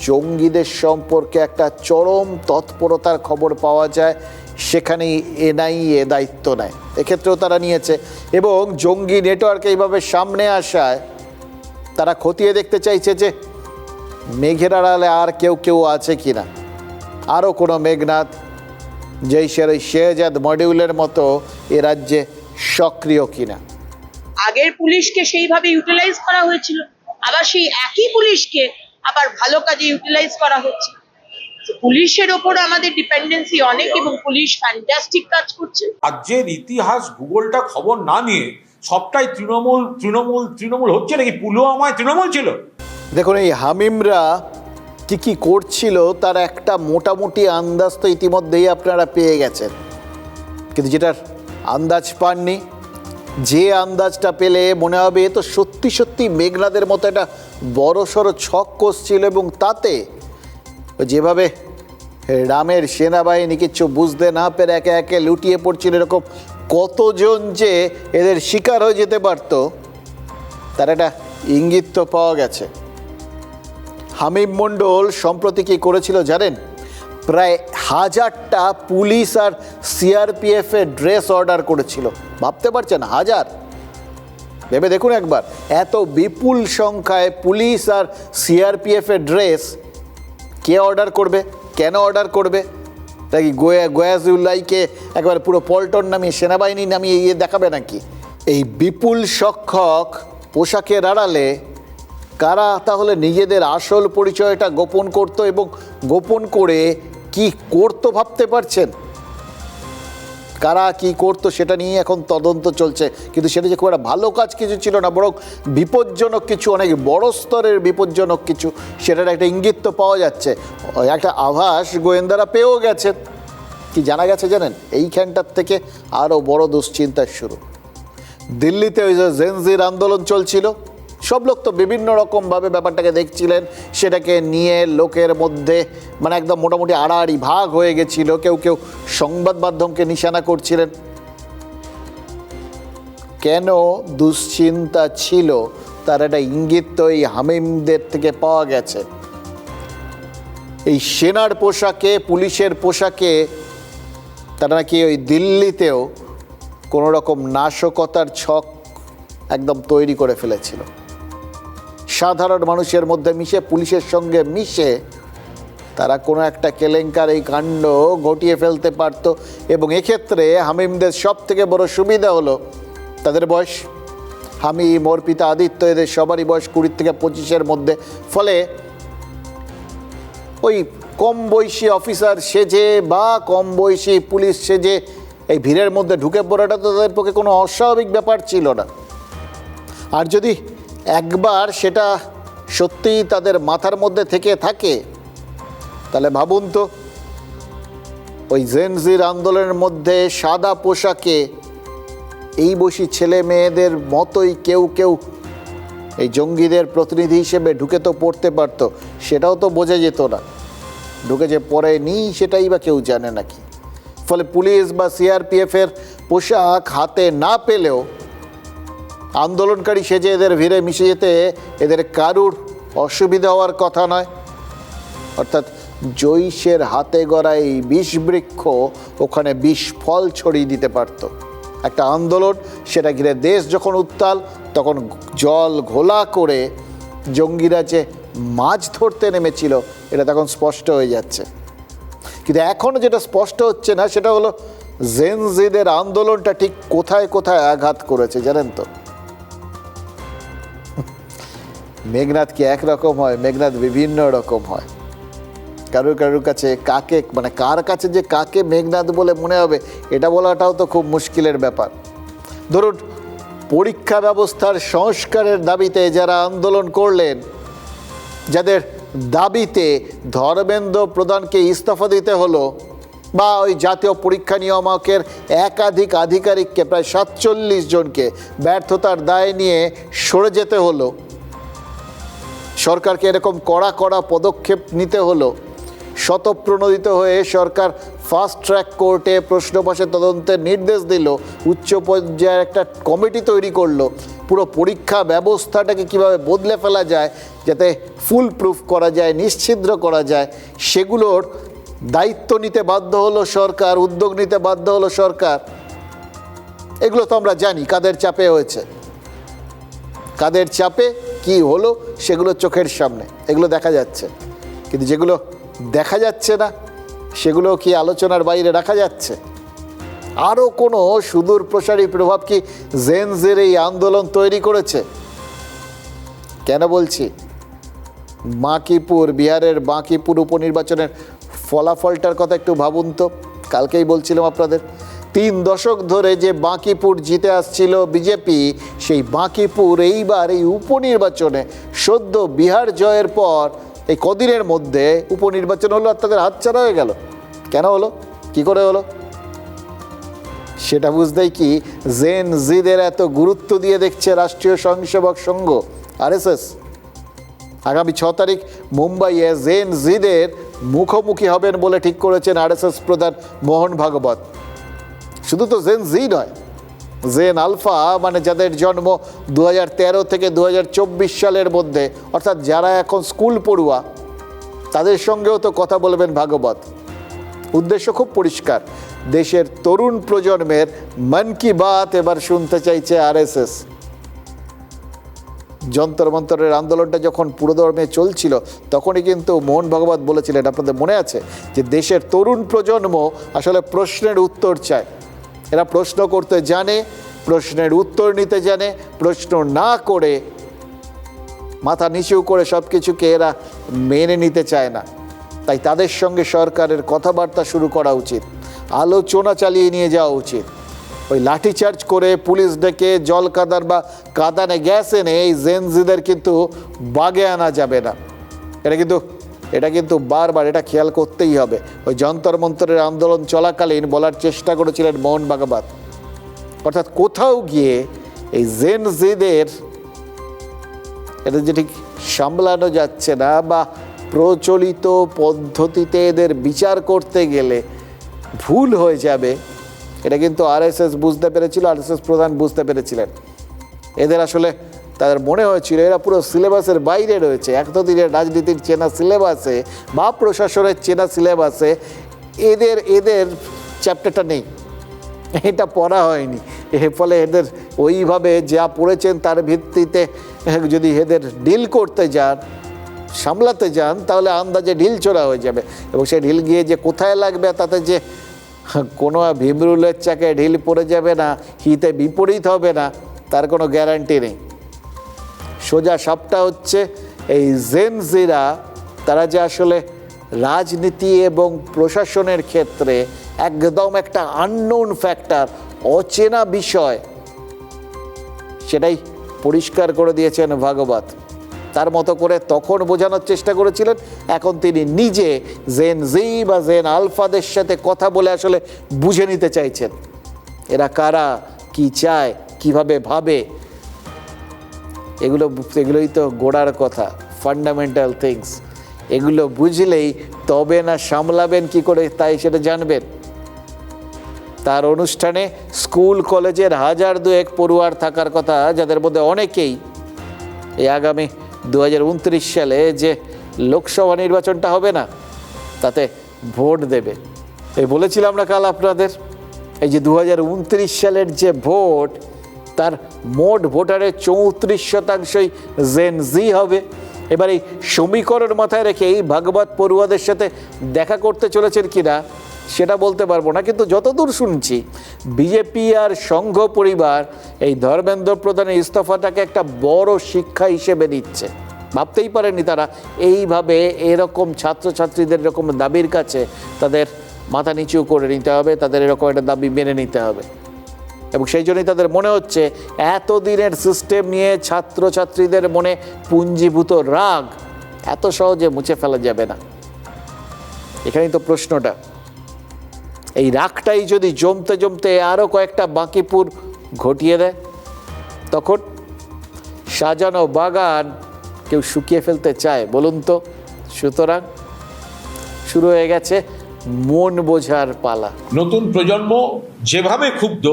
জঙ্গিদের সম্পর্কে একটা চরম তৎপরতার খবর পাওয়া যায় সেখানেই NIA দায়িত্ব নেয়। এক্ষেত্রেও তারা নিয়েছে, এবং জঙ্গি নেটওয়ার্ক এইভাবে সামনে আসায় তারা খতিয়ে দেখতে চাইছে যে মেঘের আড়ালে আর কেউ আছে কিনা, আরও কোনো মেঘনাদ জৈশের ওই শেহজাদ মডিউলের মতো এ রাজ্যে সক্রিয় কিনা। আগের পুলিশকে সেইভাবে ইউটিলাইজ করা হয়েছিল, আবার সেই একই পুলিশকে আবার ভালো কাজে ইউটিলাইজ করা হচ্ছে। পুলিশের ওপর আমাদের ডিপেন্ডেন্সি অনেক, এবং পুলিশ ফ্যান্টাস্টিক কাজ করছে। রাজ্যের ইতিহাস ভূগোলটা খবর না নিয়ে সবটাই তৃণমূল তৃণমূল তৃণমূল হচ্ছে নাকি? পুলওয়ামায় তৃণমূল ছিল। দেখুন, এই হামিমরা কী কী করছিল তার একটা মোটামুটি আন্দাজ তো ইতিমধ্যেই আপনারা পেয়ে গেছেন, কিন্তু যেটার আন্দাজ পাননি, যে আন্দাজটা পেলে মনে হবে এ তো সত্যি সত্যি মেঘনাদের মতো একটা বড় সড়ো ছক কষছিল। এবং তাতে যেভাবে রামের সেনাবাহিনী কিচ্ছু বুঝতে না পেরে একে একে লুটিয়ে পড়ছিল, এরকম কতজন যে এদের শিকার হয়ে যেতে পারত তার একটা ইঙ্গিত তো পাওয়া গেছে। হামিম মণ্ডল সম্প্রতি কি করেছিল জানেন? প্রায় 1000টা পুলিশ আর সিআরপিএফ এর ড্রেস অর্ডার করেছিল। ভাবতে পারছেন? 1000! ভেবে দেখুন একবার, এত বিপুল সংখ্যায় পুলিশ আর সিআরপিএফ এর ড্রেস কে অর্ডার করবে? কেন অর্ডার করবে? তাই কি গয়াজউল্লাহকে একবার পুরো পল্টন নামিয়ে সেনাবাহিনী নামিয়ে ইয়ে দেখাবে নাকি? এই বিপুল সংখ্যক পোশাকের আড়ালে কারা তাহলে নিজেদের আসল পরিচয়টা গোপন করত এবং গোপন করে কি করতো ভাবতে পারছেন? কারা কি করতো সেটা নিয়ে এখন তদন্ত চলছে, কিন্তু সেটা যে খুব একটা ভালো কাজ কিছু ছিল না, বরং বিপজ্জনক কিছু, অনেক বড় স্তরের বিপজ্জনক কিছু, সেটার একটা ইঙ্গিত তো পাওয়া যাচ্ছে, একটা আভাস গোয়েন্দারা পেয়েও গেছেন। কি জানা গেছে জানেন? এইখানটার থেকে আরও বড় দুশ্চিন্তার শুরু। দিল্লিতে ওই যে জেনজির আন্দোলন চলছিল, সব লোক তো বিভিন্ন রকমভাবে ব্যাপারটাকে দেখছিলেন, সেটাকে নিয়ে লোকের মধ্যে মানে একদম মোটামুটি আড়াআড়ি ভাগ হয়ে গেছিল, কেউ কেউ সংবাদ মাধ্যমকে নিশানা করছিলেন। কেন দুশ্চিন্তা ছিল তার একটা ইঙ্গিত তো এই হামিমদের থেকে পাওয়া গেছে। এই সেনার পোশাকে, পুলিশের পোশাকে তারা নাকি ওই দিল্লিতেও কোনো রকম নাশকতার ছক একদম তৈরি করে ফেলেছিল। সাধারণ মানুষের মধ্যে মিশে, পুলিশের সঙ্গে মিশে তারা কোনো একটা কেলেঙ্কারি কাণ্ড ঘটিয়ে ফেলতে পারত। এবং এক্ষেত্রে হামিমদের সব থেকে বড় সুবিধা হলো তাদের বয়স। হামিম, ওর পিতা আদিত্য, এদের সবারই বয়স 20 থেকে 25-এর মধ্যে। ফলে ওই কম বয়সী অফিসার সেজে বা কম বয়সী পুলিশ সেজে এই ভিড়ের মধ্যে ঢুকে পড়াটা তো তাদের পক্ষে কোনো অস্বাভাবিক ব্যাপার ছিল না। আর যদি একবার সেটা সত্যিই তাদের মাথার মধ্যে থেকে থাকে, তাহলে ভাবুন তো, ওই জেনজির আন্দোলনের মধ্যে সাদা পোশাকে এই বয়সী ছেলে মেয়েদের মতোই কেউ কেউ এই জঙ্গিদের প্রতিনিধি হিসেবে ঢুকে তো পড়তে পারত, সেটাও তো বোঝা যেত না। ঢুকে যে পড়েনি সেটাই বা কেউ জানে নাকি। ফলে পুলিশ বা সিআরপিএফের পোশাক হাতে না পেলেও আন্দোলনকারী সেজে এদের ভিড়ে মিশে যেতে এদের কারুর অসুবিধা হওয়ার কথা নয়। অর্থাৎ জৈশের হাতে গড়া এই বিষবৃক্ষ ওখানে বিষ-ফল ছড়িয়ে দিতে পারত। একটা আন্দোলন, সেটা ঘিরে দেশ যখন উত্তাল, তখন জল ঘোলা করে জঙ্গিরা যে মাছ ধরতে নেমেছিল এটা তখন স্পষ্ট হয়ে যাচ্ছে। কিন্তু এখনও যেটা স্পষ্ট হচ্ছে না সেটা হলো জেনজিদের আন্দোলনটা ঠিক কোথায় কোথায় আঘাত করেছে জানেন তো? মেঘনাদ কি একরকম হয়? মেঘনাদ বিভিন্ন রকম হয়। কারুর কাছে কাকে, মানে কার কাছে যে কাকে মেঘনাদ বলে মনে হবে এটা বলাটাও তো খুব মুশকিলের ব্যাপার। ধরুন, পরীক্ষা ব্যবস্থার সংস্কারের দাবিতে যারা আন্দোলন করলেন, যাদের দাবিতে ধর্মেন্দ্র প্রধানকে ইস্তফা দিতে হলো, বা ওই জাতীয় পরীক্ষা নিয়ামকের একাধিক আধিকারিককে, প্রায় 47 জনকে ব্যর্থতার দায় নিয়ে সরে যেতে হলো, সরকারকে এরকম কড়া কড়া পদক্ষেপ নিতে হলো, স্বতঃপ্রণোদিত হয়ে সরকার ফাস্ট ট্র্যাক কোর্টে প্রশ্নবাসে তদন্তের নির্দেশ দিল, উচ্চ পর্যায়ের একটা কমিটি তৈরি করলো, পুরো পরীক্ষা ব্যবস্থাটাকে কিভাবে বদলে ফেলা যায় যাতে ফুল প্রুফ করা যায়, নিশ্ছিদ্র করা যায়, সেগুলোর দায়িত্ব নিতে বাধ্য হলো সরকার, উদ্যোগ নিতে বাধ্য হলো সরকার। এগুলো তো আমরা জানি কাদের চাপে হয়েছে, কাদের চাপে কি হলো সেগুলো চোখের সামনে, এগুলো দেখা যাচ্ছে। কিন্তু যেগুলো দেখা যাচ্ছে না সেগুলো কি আলোচনার বাইরে রাখা যাচ্ছে? আরও কোনো সুদূর প্রসারী প্রভাব কি জেনজির এই আন্দোলন তৈরি করেছে? কেন বলছি? বাঁকিপুর, বিহারের বাঁকিপুর উপনির্বাচনের ফলাফলটার কথা একটু ভাবুন তো। কালকেই বলছিলাম আপনাদের, 3 দশক ধরে যে বাঁকিপুর জিতে আসছিল বিজেপি, সেই বাঁকিপুর এইবার এই উপনির্বাচনে সদ্য বিহার জয়ের পর এই কদিনের মধ্যে উপনির্বাচন হলো আর তাদের হাতছাড়া হয়ে গেল। কেন হলো? কি করে হলো? সেটা বুঝতেই কি জেনজিদের এত গুরুত্ব দিয়ে দেখছে রাষ্ট্রীয় স্বয়ংসেবক সংঘ RSS। আগামী 6 তারিখ মুম্বাইয়ে জেনজিদের মুখোমুখি হবেন বলে ঠিক করেছেন আরএসএস প্রধান মোহন ভাগবত। শুধু তো জেন জি নয়, জেন আলফা মানে যাদের জন্ম 2013 থেকে 2024 সালের মধ্যে, অর্থাৎ যারা এখন স্কুল পড়ুয়া, তাদের সঙ্গেও তো কথা বলবেন ভাগবত। উদ্দেশ্য খুব পরিষ্কার, দেশের তরুণ প্রজন্মের মন কি বাত এবার শুনতে চাইছে আরএসএস। যন্তর মন্তরের আন্দোলনটা যখন পুরোদমে চলছিল তখনই কিন্তু মোহন ভাগবত বলেছিলেন, আপনাদের মনে আছে, যে দেশের তরুণ প্রজন্ম আসলে প্রশ্নের উত্তর চায়। এরা প্রশ্ন করতে জানে, প্রশ্নের উত্তর নিতে জানে, প্রশ্ন না করে মাথা নিচু করে সব কিছুকে এরা মেনে নিতে চায় না। তাই তাদের সঙ্গে সরকারের কথাবার্তা শুরু করা উচিত, আলোচনা চালিয়ে নিয়ে যাওয়া উচিত। ওই লাঠিচার্জ করে পুলিশ ডেকে জল কাদান বা কাদানে গ্যাস এনে এই জেনজিদের কিন্তু বাগে আনা যাবে না। এটা কিন্তু বারবার এটা খেয়াল করতেই হবে। ওই যন্তর মন্তরের আন্দোলন চলাকালীন বলার চেষ্টা করেছিলেন মোহন ভাগবত, অর্থাৎ কোথাও গিয়ে এই জেনজিদের এটা যে ঠিক সামলানো যাচ্ছে না বা প্রচলিত পদ্ধতিতে এদের বিচার করতে গেলে ভুল হয়ে যাবে, এটা কিন্তু আরএসএস বুঝতে পেরেছিল, আরএসএস প্রধান বুঝতে পেরেছিলেন। এদের আসলে তাদের মনে হয়েছিল এরা পুরো সিলেবাসের বাইরে রয়েছে। এতদিনের রাজনীতির চেনা সিলেবাসে বা প্রশাসনের চেনা সিলেবাসে এদের চ্যাপ্টারটা নেই, এটা পড়া হয়নি। এর ফলে এদের ওইভাবে যা পড়েছেন তার ভিত্তিতে যদি এদের ডিল করতে যান, সামলাতে যান, তাহলে আন্দাজে ঢিল ছোড়া হয়ে যাবে। এবং সেই ঢিল গিয়ে যে কোথায় লাগবে তাতে যে কোনো ভীমরুলের চাকায় ঢিল পড়ে যাবে না, হিতে বিপরীত হবে না, তার কোনো গ্যারান্টি নেই। সোজা সাপটা হচ্ছে এই জেনজিরা, তারা যে আসলে রাজনীতি এবং প্রশাসনের ক্ষেত্রে একদম একটা আননোন ফ্যাক্টর, অচেনা বিষয়, সেটাই পরিষ্কার করে দিয়েছেন ভাগবত। তার মতো করে তখন বোঝানোর চেষ্টা করেছিলেন, এখন তিনি নিজে জেন জি বা জেন আলফাদের সাথে কথা বলে আসলে বুঝে নিতে চাইছেন এরা কারা, কি চায়, কিভাবে ভাবে। এগুলোই তো গোড়ার কথা, ফান্ডামেন্টাল থিংস। এগুলো বুঝলেই তবে না সামলাবেন কি করে তাই সেটা জানবেন। তার অনুষ্ঠানে স্কুল কলেজের 1002 পড়ুয়ার থাকার কথা, যাদের মধ্যে অনেকেই এই আগামী 2029 সালে যে লোকসভা নির্বাচনটা হবে না তাতে ভোট দেবে। এই বলেছিলাম না কাল আপনাদের, এই যে 2029 সালের যে ভোট, তার মোট ভোটারের 34% জেন জি হবে। এবার এই সমীকরণ মাথায় রেখে এই ভাগবত পড়ুয়াদের সাথে দেখা করতে চলেছেন কিনা সেটা বলতে পারবো না, কিন্তু যতদূর শুনছি বিজেপি আর সংঘ পরিবার এই ধর্মেন্দ্র প্রধানের ইস্তফাটাকে একটা বড় শিক্ষা হিসেবে নিচ্ছে। ভাবতেই পারেনি তারা এইভাবে এরকম ছাত্রছাত্রীদের এরকম দাবির কাছে তাদের মাথা নিচু করে নিতে হবে, তাদের এরকম একটা দাবি মেনে নিতে হবে। এবং সেই জন্যই তাদের মনে হচ্ছে এতদিনের সিস্টেম নিয়ে ছাত্রছাত্রীদের মনে পুঞ্জীভূত রাগ এত সহজে মুছে ফেলা যাবে না। এখানেই তো প্রশ্নটা, এই রাগটাই যদি জমতে জমতে আরও কয়েকটা বাঁকিপুর ঘটিয়ে দেয়, তখন সাজানো বাগান কেউ শুকিয়ে ফেলতে চায় বলুন তো? সুতরাং শুরু হয়ে গেছে মন বোঝার পালা। নতুন প্রজন্ম যেভাবে ক্ষুব্ধ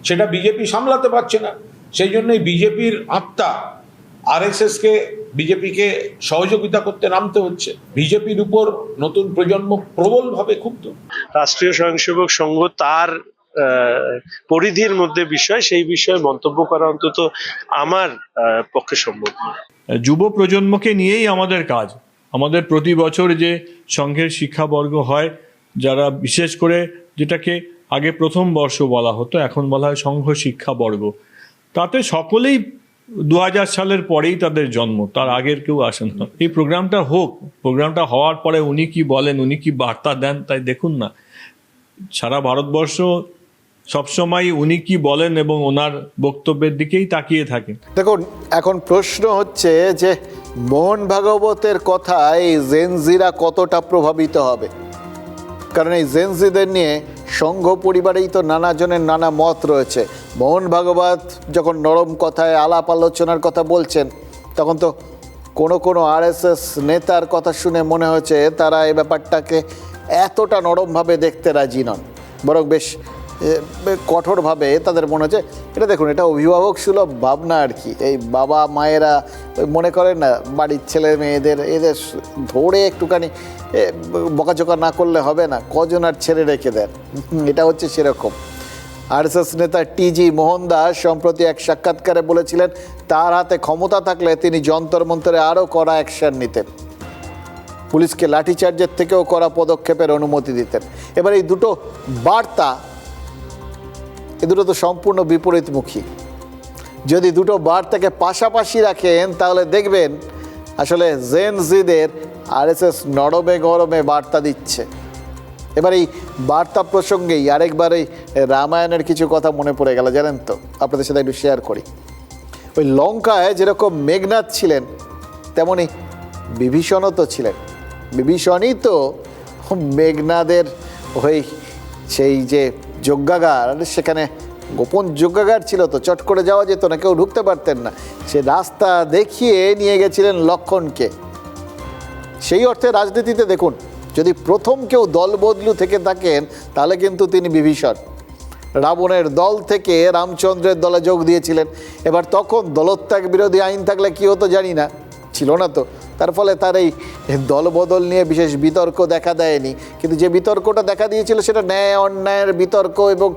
সেটা বিজেপি সামলাতে পারছে না, সেই জন্যই বিজেপির আত্মা আরএসএসকে, বিজেপিকে সহযোগিতা করতে নামতে হচ্ছে। বিজেপির উপর নতুন প্রজন্ম প্রবলভাবে ক্ষুব্ধ। রাষ্ট্রীয় স্বয়ংসেবক সংঘ তার পরিধির মধ্যে বিষয়, সেই বিষয়ে মন্তব্য করা অন্তত আমার পক্ষে সম্ভব নয়। যুব প্রজন্মকে নিয়েই আমাদের কাজ। আমাদের প্রতি বছর যে সংঘের শিক্ষাবর্গ হয়, যারা বিশেষ করে যেটাকে আগে প্রথম বর্ষ বলা হতো, এখন বলা হয় সংঘ শিক্ষাবর্গ, তাতে সকলেই 2000 সালের পরেই তাদের জন্ম, তার আগের কেউ আসেন না। এই প্রোগ্রামটা হোক, প্রোগ্রামটা হওয়ার পরে উনি কি বলেন, উনি কি বার্তা দেন, তাই দেখুন না। সারা ভারতবর্ষ সবসময় উনি কি বলেন এবং ওনার বক্তব্যের দিকেই তাকিয়ে থাকে। দেখুন, এখন প্রশ্ন হচ্ছে যে মোহন ভাগবতের কথায় এই জেনজিরা কতটা প্রভাবিত হবে। কারণ এই জেনজিদের নিয়ে সংঘ পরিবারেই তো নানা জনের নানা মত রয়েছে। মোহন ভাগবত যখন নরম কথায় আলাপ আলোচনার কথা বলছেন, তখন তো কোনো আরএসএস নেতার কথা শুনে মনে হয়েছে তারা এই ব্যাপারটাকে এতটা নরমভাবে দেখতে রাজি নন, বরং বেশ কঠোরভাবে তাদের মনে হচ্ছে এটা দেখুন এটা অভিভাবক সুলভ ভাবনা আর কি। এই বাবা মায়েরা মনে করেন না বাড়ির ছেলে মেয়েদের এদের ধরে একটুখানি বকাঝোকা না করলে হবে না, কজন আর ছেড়ে রেখে দেন, এটা হচ্ছে সেরকম। আরএসএস নেতা টিজি মোহনদাস সম্প্রতি এক সাক্ষাৎকারে বলেছিলেন তার হাতে ক্ষমতা থাকলে তিনি যন্তর মন্তরে আরও কড়া অ্যাকশন নিতেন, পুলিশকে লাঠিচার্জের থেকেও কড়া পদক্ষেপের অনুমতি দিতেন। এবার এই দুটো বার্তা এ দুটো তো সম্পূর্ণ বিপরীতমুখী। যদি দুটো বার্তাকে পাশাপাশি রাখেন তাহলে দেখবেন আসলে জেন জিদের আরএসএস নরমে গরমে বার্তা দিচ্ছে। এবার এই বার্তা প্রসঙ্গেই আরেকবার এই রামায়ণের কিছু কথা মনে পড়ে গেল, জানেন তো, আপনাদের সাথে একটু শেয়ার করি। ওই লঙ্কায় যেরকম মেঘনাদ ছিলেন তেমনই বিভীষণও তো ছিলেন। বিভীষণই তো মেঘনাদের ওই সেই যে যজ্ঞাগার, সেখানে গোপন যজ্ঞাগার ছিল তো, চট করে যাওয়া যেত না, কেউ ঢুকতে পারতেন না, সে রাস্তা দেখিয়ে নিয়ে গেছিলেন লক্ষণকে। সেই অর্থে রাজনীতিতে দেখুন যদি প্রথম কেউ দলবদলু থেকে থাকেন তাহলে কিন্তু তিনি বিভীষণ। রাবণের দল থেকে রামচন্দ্রের দলে যোগ দিয়েছিলেন। এবার তখন দলত্যাগ বিরোধী আইন থাকলে কী হতো জানি না, ছিল না তো, তার ফলে তার এই দলবদল নিয়ে বিশেষ বিতর্ক দেখা দেয়নি। কিন্তু যে বিতর্কটা দেখা দিয়েছিল সেটা ন্যায় অন্যায়ের বিতর্ক, এবং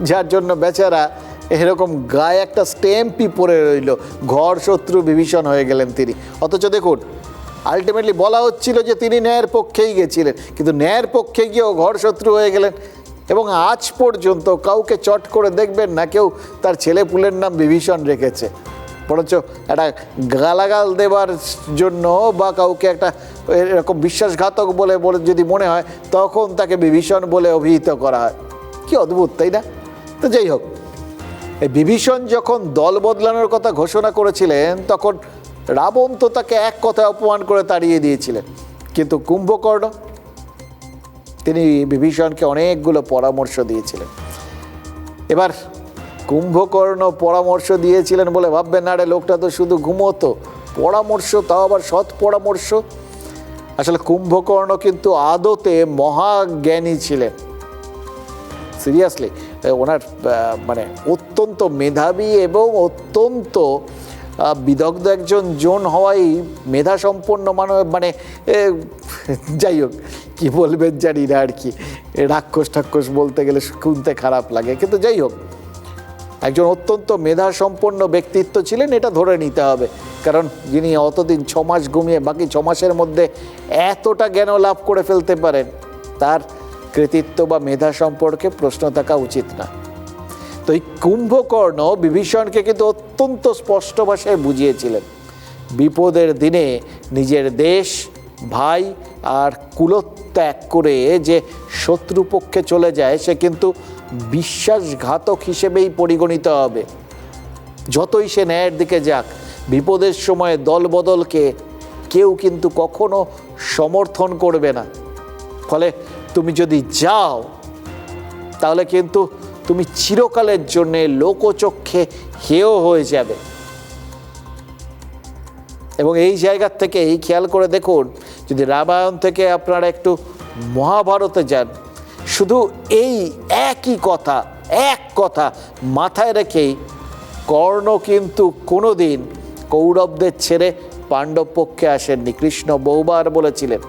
যার জন্য বেচারা এরকম গায়ে একটা স্ট্যাম্পই পড়ে রইল, ঘর শত্রু বিভীষণ হয়ে গেলেন তিনি। অথচ দেখুন আলটিমেটলি বলা হচ্ছিল যে তিনি ন্যায়ের পক্ষেই গেছিলেন, কিন্তু ন্যায়ের পক্ষে গিয়েও ঘর শত্রু হয়ে গেলেন। এবং আজ পর্যন্ত কাউকে চট করে দেখবেন না কেউ তার ছেলেপুলের নাম বিভীষণ রেখেছে, বরঞ্চ একটা গালাগাল দেবার জন্য বা কাউকে একটা এরকম বিশ্বাসঘাতক বলে যদি মনে হয় তখন তাকে বিভীষণ বলে অভিহিত করা হয়। কি অদ্ভুত, তাই না? তো যাই হোক, এই বিভীষণ যখন দল বদলানোর কথা ঘোষণা করেছিলেন তখন রাবণ তো তাকে এক কথায় অপমান করে তাড়িয়ে দিয়েছিলেন, কিন্তু কুম্ভকর্ণ তিনি বিভীষণকে অনেকগুলো পরামর্শ দিয়েছিলেন। এবার কুম্ভকর্ণ পরামর্শ দিয়েছিলেন বলে ভাববেন না রে লোকটা তো শুধু ঘুমোতো, পরামর্শ তাও আবার সৎ পরামর্শ। আসলে কুম্ভকর্ণ কিন্তু আদতে মহাজ্ঞানী ছিলেন, সিরিয়াসলি ওনার মানে অত্যন্ত মেধাবী এবং অত্যন্ত বিদগ্ধ একজন জন হওয়াই মেধাসম্পন্ন মানে যাই হোক কী বলবেন জানি না আর কি, রাক্ষস ঠাক্ষস বলতে গেলে শুনতে খারাপ লাগে, কিন্তু যাই হোক একজন অত্যন্ত মেধাসম্পন্ন ব্যক্তিত্ব ছিলেন, এটা ধরে নিতে হবে। কারণ যিনি অতদিন 6 মাস ঘুমিয়ে বাকি 6 মাসের মধ্যে এতটা জ্ঞান লাভ করে ফেলতে পারেন, তার কৃতিত্ব বা মেধা সম্পর্কে প্রশ্ন থাকা উচিত না। তো এই কুম্ভকর্ণ বিভীষণকে কিন্তু অত্যন্ত স্পষ্ট ভাষায় বুঝিয়েছিলেন বিপদের দিনে নিজের দেশ, ভাই আর কুলত্যাগ করে যে শত্রুপক্ষে চলে যায় সে কিন্তু বিশ্বাসঘাতক হিসেবেই পরিগণিত হবে। যতই সে ন্যায়ের দিকে যাক, বিপদের সময় দলবদলকে কেউ কিন্তু কখনো সমর্থন করবে না। ফলে তুমি যদি যাও তাহলে কিন্তু তুমি চিরকালের জন্যে লোকচক্ষে হেয় হয়ে যাবে। এবং এই জায়গার থেকে এই খেয়াল করে দেখুন, যদি রামায়ণ থেকে আপনারা একটু মহাভারতে যান, শুধু এই একই কথা এক কথা মাথায় রেখেই কর্ণ কিন্তু কোনোদিন কৌরবদের ছেড়ে পাণ্ডব পক্ষে আসেননি। কৃষ্ণ বহুবার বলেছিলেন,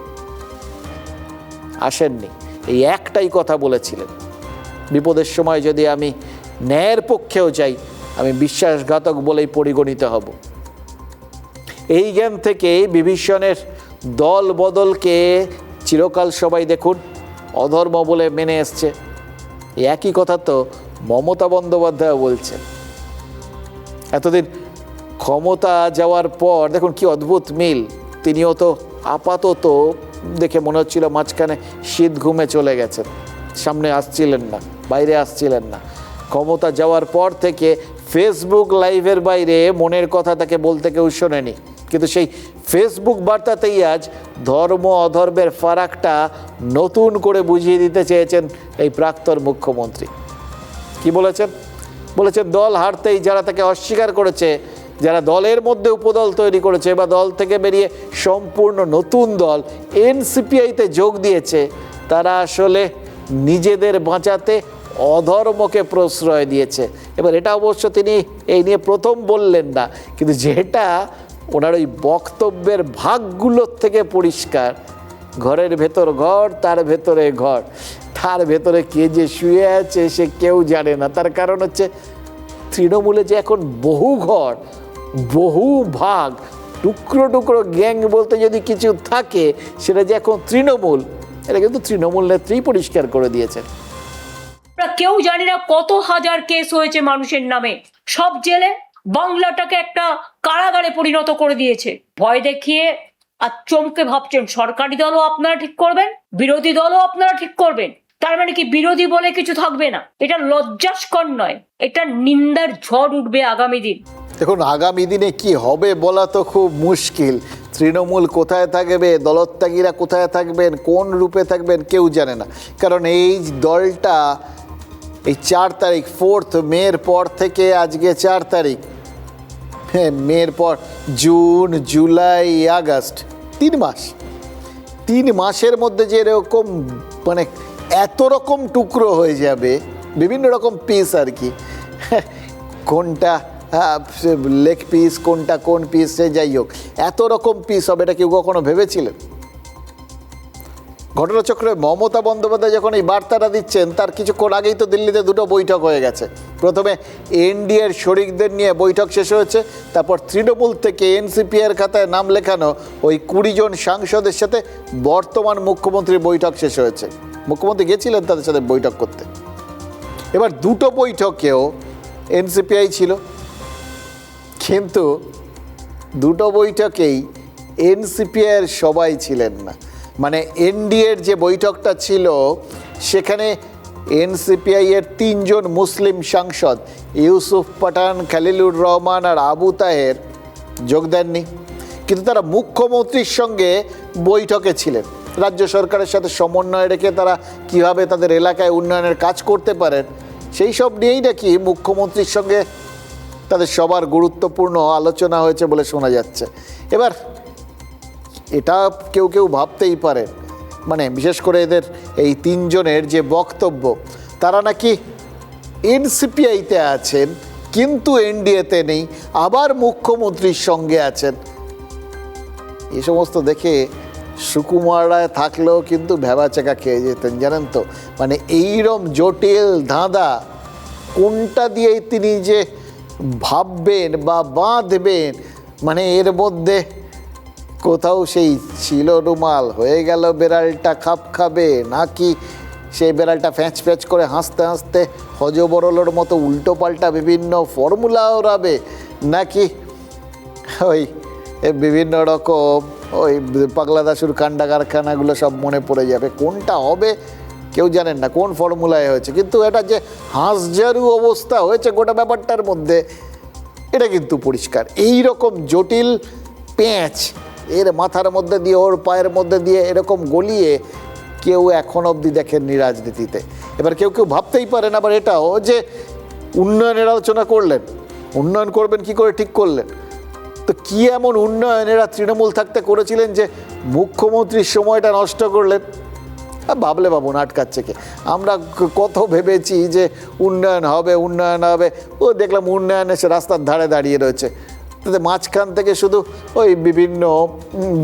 আসেননি, এই একটাই কথা বলেছিলেন, বিপদের সময় যদি আমি ন্যায়ের পক্ষেও যাই আমি বিশ্বাসঘাতক বলেই পরিগণিত হব। এই জ্ঞান থেকে বিভীষণের দল বদলকে চিরকাল সবাই দেখুন অধর্ম বলে মেনে এসছে। একই কথা তো মমতা বন্দ্যোপাধ্যায় বলছেন। এতদিন ক্ষমতা যাওয়ার পর দেখুন কি অদ্ভুত মিল, তিনিও তো আপাতত দেখে মনে হচ্ছিল মাঝখানে শীত ঘুমে চলে গেছেন, সামনে আসছিলেন না, বাইরে আসছিলেন না। ক্ষমতা যাওয়ার পর থেকে ফেসবুক লাইভের বাইরে মনের কথা তাকে বলতে কেউ শোনেনি, কিন্তু সেই ফেসবুক বার্তাতেই আজ ধর্ম অধর্মের ফারাকটা নতুন করে বুঝিয়ে দিতে চেয়েছেন এই প্রাক্তন মুখ্যমন্ত্রী। কি বলেছেন? বলেছেন দল হারতেই যারা তাকে অস্বীকার করেছে যারা দলের মধ্যে উপদল তৈরি করেছে বা দল থেকে বেরিয়ে সম্পূর্ণ নতুন দল এনসিপিআইতে যোগ দিয়েছে, তারা আসলে নিজেদের বাঁচাতে অধর্মকে প্রশ্রয় দিয়েছে। এবার এটা অবশ্য তিনি এই নিয়ে প্রথম বললেন না, কিন্তু যেটা ওনার ওই বক্তব্যের ভাগগুলোর থেকে পরিষ্কার, ঘরের ভেতর ঘর, তার ভেতরে ঘর, তার ভেতরে কে যে শুয়ে আছে সে কেউ জানে না। তার কারণ হচ্ছে তৃণমূলে যে এখন বহু ঘর, বহু ভাগ, টুকরো টুকরো গ্যাং বলতে যদি কিছু থাকে সেটা যে এখন তৃণমূল, এটা কিন্তু তৃণমূল নেত্রী পরিষ্কার করে দিয়েছেন। আমরা কেউ জানি না কত হাজার কেস হয়েছে মানুষের নামে, সব জেলে। বাংলাটাকে একটা কারাগারে পরিণত করে দিয়েছে। ভয় দেখিয়ে আর চমকে ভাবছেন সরকারি দলও আপনারা ঠিক করবেন, বিরোধী দলও আপনারা ঠিক করবেন। তার মানে কি বিরোধী বলে কিছু থাকবে না? এটা লজ্জাস্কর নয়, এটা নিন্দার ঝড় উঠবে আগামী দিন। দেখুন, আগামী দিনে কি হবে বলা তো খুব মুশকিল। তৃণমূল কোথায় থাকবে, দলত্যাগীরা কোথায় থাকবেন, কোন রূপে থাকবেন কেউ জানে না। কারণ এই দলটা এই 4 তারিখ 4th মের পর থেকে আজকে 4 তারিখ, হ্যাঁ, মের পর জুন, জুলাই, আগস্ট, 3 মাস। 3 মাসের মধ্যে যে এরকম মানে এত রকম টুকরো হয়ে যাবে, বিভিন্ন রকম পিস আর কি, কোনটা লেগ পিস, কোনটা কোন পিস, সে যাই হোক, এত রকম পিস হবে এটা কেউ কখনো ভেবেছিলেন? ঘটনাচক্রে মমতা বন্দ্যোপাধ্যায় যখন এই বার্তাটা দিচ্ছেন তার কিছুক্ষণ আগেই তো দিল্লিতে 2টো বৈঠক হয়ে গেছে। প্রথমে এনডিএর শরিকদের নিয়ে বৈঠক শেষ হয়েছে, তারপর তৃণমূল থেকে এনসিপির খাতায় নাম লেখানো ওই 20 জন সাংসদের সাথে বর্তমান মুখ্যমন্ত্রীর বৈঠক শেষ হয়েছে। মুখ্যমন্ত্রী গেছিলেন তাদের সাথে বৈঠক করতে। এবার 2টো বৈঠকেও এনসিপিআই ছিল, কিন্তু 2টো বৈঠকেই এনসিপিআইয়ের সবাই ছিলেন না। মানে এনডিএর যে বৈঠকটা ছিল সেখানে এনসিপিআইয়ের 3 জন মুসলিম সাংসদ ইউসুফ পাঠান, খলিলুর রহমান আর আবু তাহের যোগ দেননি, কিন্তু তারা মুখ্যমন্ত্রীর সঙ্গে বৈঠকে ছিলেন। রাজ্য সরকারের সাথে সমন্বয় রেখে তারা কিভাবে তাদের এলাকায় উন্নয়নের কাজ করতে পারেন সেই সব নিয়েই নাকি মুখ্যমন্ত্রীর সঙ্গে তাদের সবার গুরুত্বপূর্ণ আলোচনা হয়েছে বলে শোনা যাচ্ছে। এবার এটা কেউ কেউ ভাবতেই পারে, মানে বিশেষ করে এদের এই 3 জনের যে বক্তব্য, তারা নাকি এনসিপিআইতে আছেন কিন্তু এনডিএতে নেই, আবার মুখ্যমন্ত্রীর সঙ্গে আছেন। এই সমস্ত দেখে সুকুমার রায় থাকলেও কিন্তু ভেবাচেকা খেয়ে যেতেন, জানেন তো। মানে এইরকম জটিল ধাঁধা কোনটা দিয়েই তিনি যে ভাববেন বা বাঁধবেন, মানে এর মধ্যে কোথাও সেই ছিল রুমাল হয়ে গেল বেড়ালটা খাপ খাবে, নাকি সেই বেড়ালটা ফ্যাঁচ ফ্যাঁচ করে হাসতে হাসতে হজবরলোর মতো উল্টো পাল্টা বিভিন্ন ফর্মুলা ওড়াবে, নাকি ওই বিভিন্ন রকম ওই পাগলা দাশুর কাণ্ডা কারখানাগুলো সব মনে পড়ে যাবে। কোনটা হবে কেউ জানেন না, কোন ফর্মুলায় হয়েছে। কিন্তু এটা যে হাঁসঝাড়ু অবস্থা হয়েছে গোটা ব্যাপারটার মধ্যে, এটা কিন্তু পরিষ্কার। এই রকম জটিল পেঁচ এর মাথার মধ্যে দিয়ে, ওর পায়ের মধ্যে দিয়ে এরকম গলিয়ে কেউ এখন অবধি দেখেননি রাজনীতিতে। এবার কেউ কেউ ভাবতেই পারেন আবার এটাও যে উন্নয়নের আলোচনা করলেন, উন্নয়ন করবেন কি করে ঠিক করলেন? তো কি এমন উন্নয়ন এরা তৃণমূল থাকতে করেছিলেন যে মুখ্যমন্ত্রীর সময়টা নষ্ট করলেন? ভাবলে ভাবুন, আটকাচ্ছে কে? আমরা কত ভেবেছি যে উন্নয়ন হবে, উন্নয়ন হবে, ও দেখলাম উন্নয়ন এসে রাস্তার ধারে দাঁড়িয়ে রয়েছে। তাদের মাঝখান থেকে শুধু ওই বিভিন্ন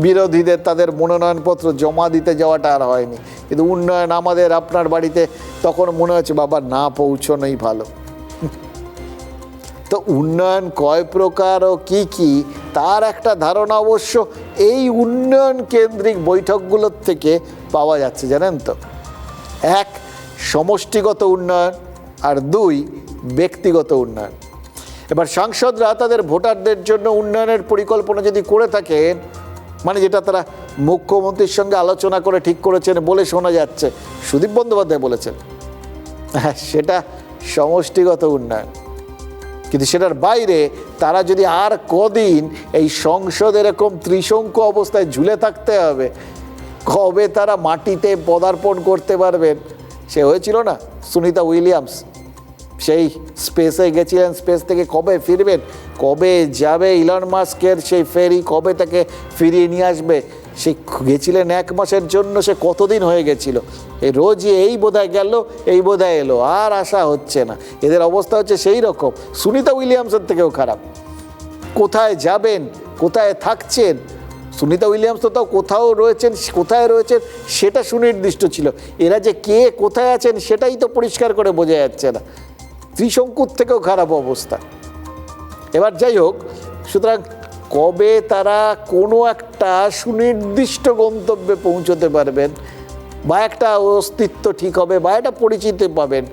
বিরোধীদের তাদের মনোনয়নপত্র জমা দিতে যাওয়াটা আর হয়নি, কিন্তু উন্নয়ন আমাদের আপনার বাড়িতে তখন মনে হচ্ছে বাবা না পৌঁছনোই ভালো। তো উন্নয়ন কয় প্রকার ও কী কী তার একটা ধারণা অবশ্য এই উন্নয়ন কেন্দ্রিক বৈঠকগুলোর থেকে পাওয়া যাচ্ছে, জানেন তো। 1, সমষ্টিগত উন্নয়ন, আর 2, ব্যক্তিগত উন্নয়ন। এবার সাংসদরা তাদের ভোটারদের জন্য উন্নয়নের পরিকল্পনা যদি করে থাকেন, মানে যেটা তারা মুখ্যমন্ত্রীর সঙ্গে আলোচনা করে ঠিক করেছেন বলে শোনা যাচ্ছে, সুদীপ বন্দ্যোপাধ্যায় বলেছেন, হ্যাঁ সেটা সমষ্টিগত উন্নয়ন। কিন্তু সেটার বাইরে তারা যদি আর কদিন এই সংসদ এরকম ত্রিশঙ্কু অবস্থায় ঝুলে থাকতে হবে, কবে তারা মাটিতে পদার্পণ করতে পারবেন? সে হয়েছিল না সুনিতা উইলিয়ামস, সেই স্পেসে গেছিলেন, স্পেস থেকে কবে ফিরবেন, কবে যাবে ইলন মাস্কের সেই ফেরি, কবে তাকে ফিরিয়ে নিয়ে আসবে, সে গেছিলেন 1 মাসের জন্য, সে কতদিন হয়ে গেছিল, এই রোজই এই বোধহয় গেল, এই বোধহয় এলো, আর আশা হচ্ছে না। এদের অবস্থা হচ্ছে সেই রকম, সুনিতা উইলিয়ামসের থেকেও খারাপ। কোথায় যাবেন, কোথায় থাকছেন, সুনিতা উইলিয়ামস তো তাও কোথাও রয়েছেন, কোথায় রয়েছেন সেটা সুনির্দিষ্ট ছিল, এরা যে কে কোথায় আছেন সেটাই তো পরিষ্কার করে বোঝা যাচ্ছে না। ত্রিশঙ্কুর থেকেও খারাপ অবস্থা। এবার যাই হোক, সুতরাং কবে তারা কোনো একটা সুনির্দিষ্ট গন্তব্যে পৌঁছতে পারবেন, বা একটা অস্তিত্ব ঠিক হবে, বা একটা পরিচিতি পাবেন,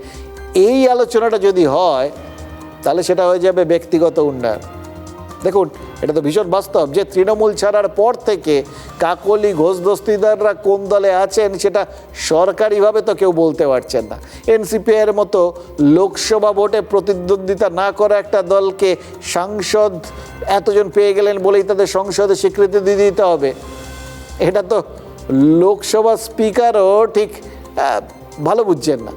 এই আলোচনাটা যদি হয় তাহলে সেটা হয়ে যাবে ব্যক্তিগত উন্নয়ন। দেখুন, এটা তো ভীষণ বাস্তব যে তৃণমূল ছাড়ার পর থেকে কাকলি ঘোষ দস্তিদাররা কোন দলে আছেন সেটা সরকারিভাবে তো কেউ বলতে পারছেন না। এনসিপিআইয়ের মতো লোকসভা ভোটে প্রতিদ্বন্দ্বিতা না করা একটা দলকে সাংসদ এতজন পেয়ে গেলেন বলেই তাদের সংসদে স্বীকৃতি দিয়ে দিতে হবে, এটা তো লোকসভা স্পিকারও ঠিক ভালো বুঝছেন না।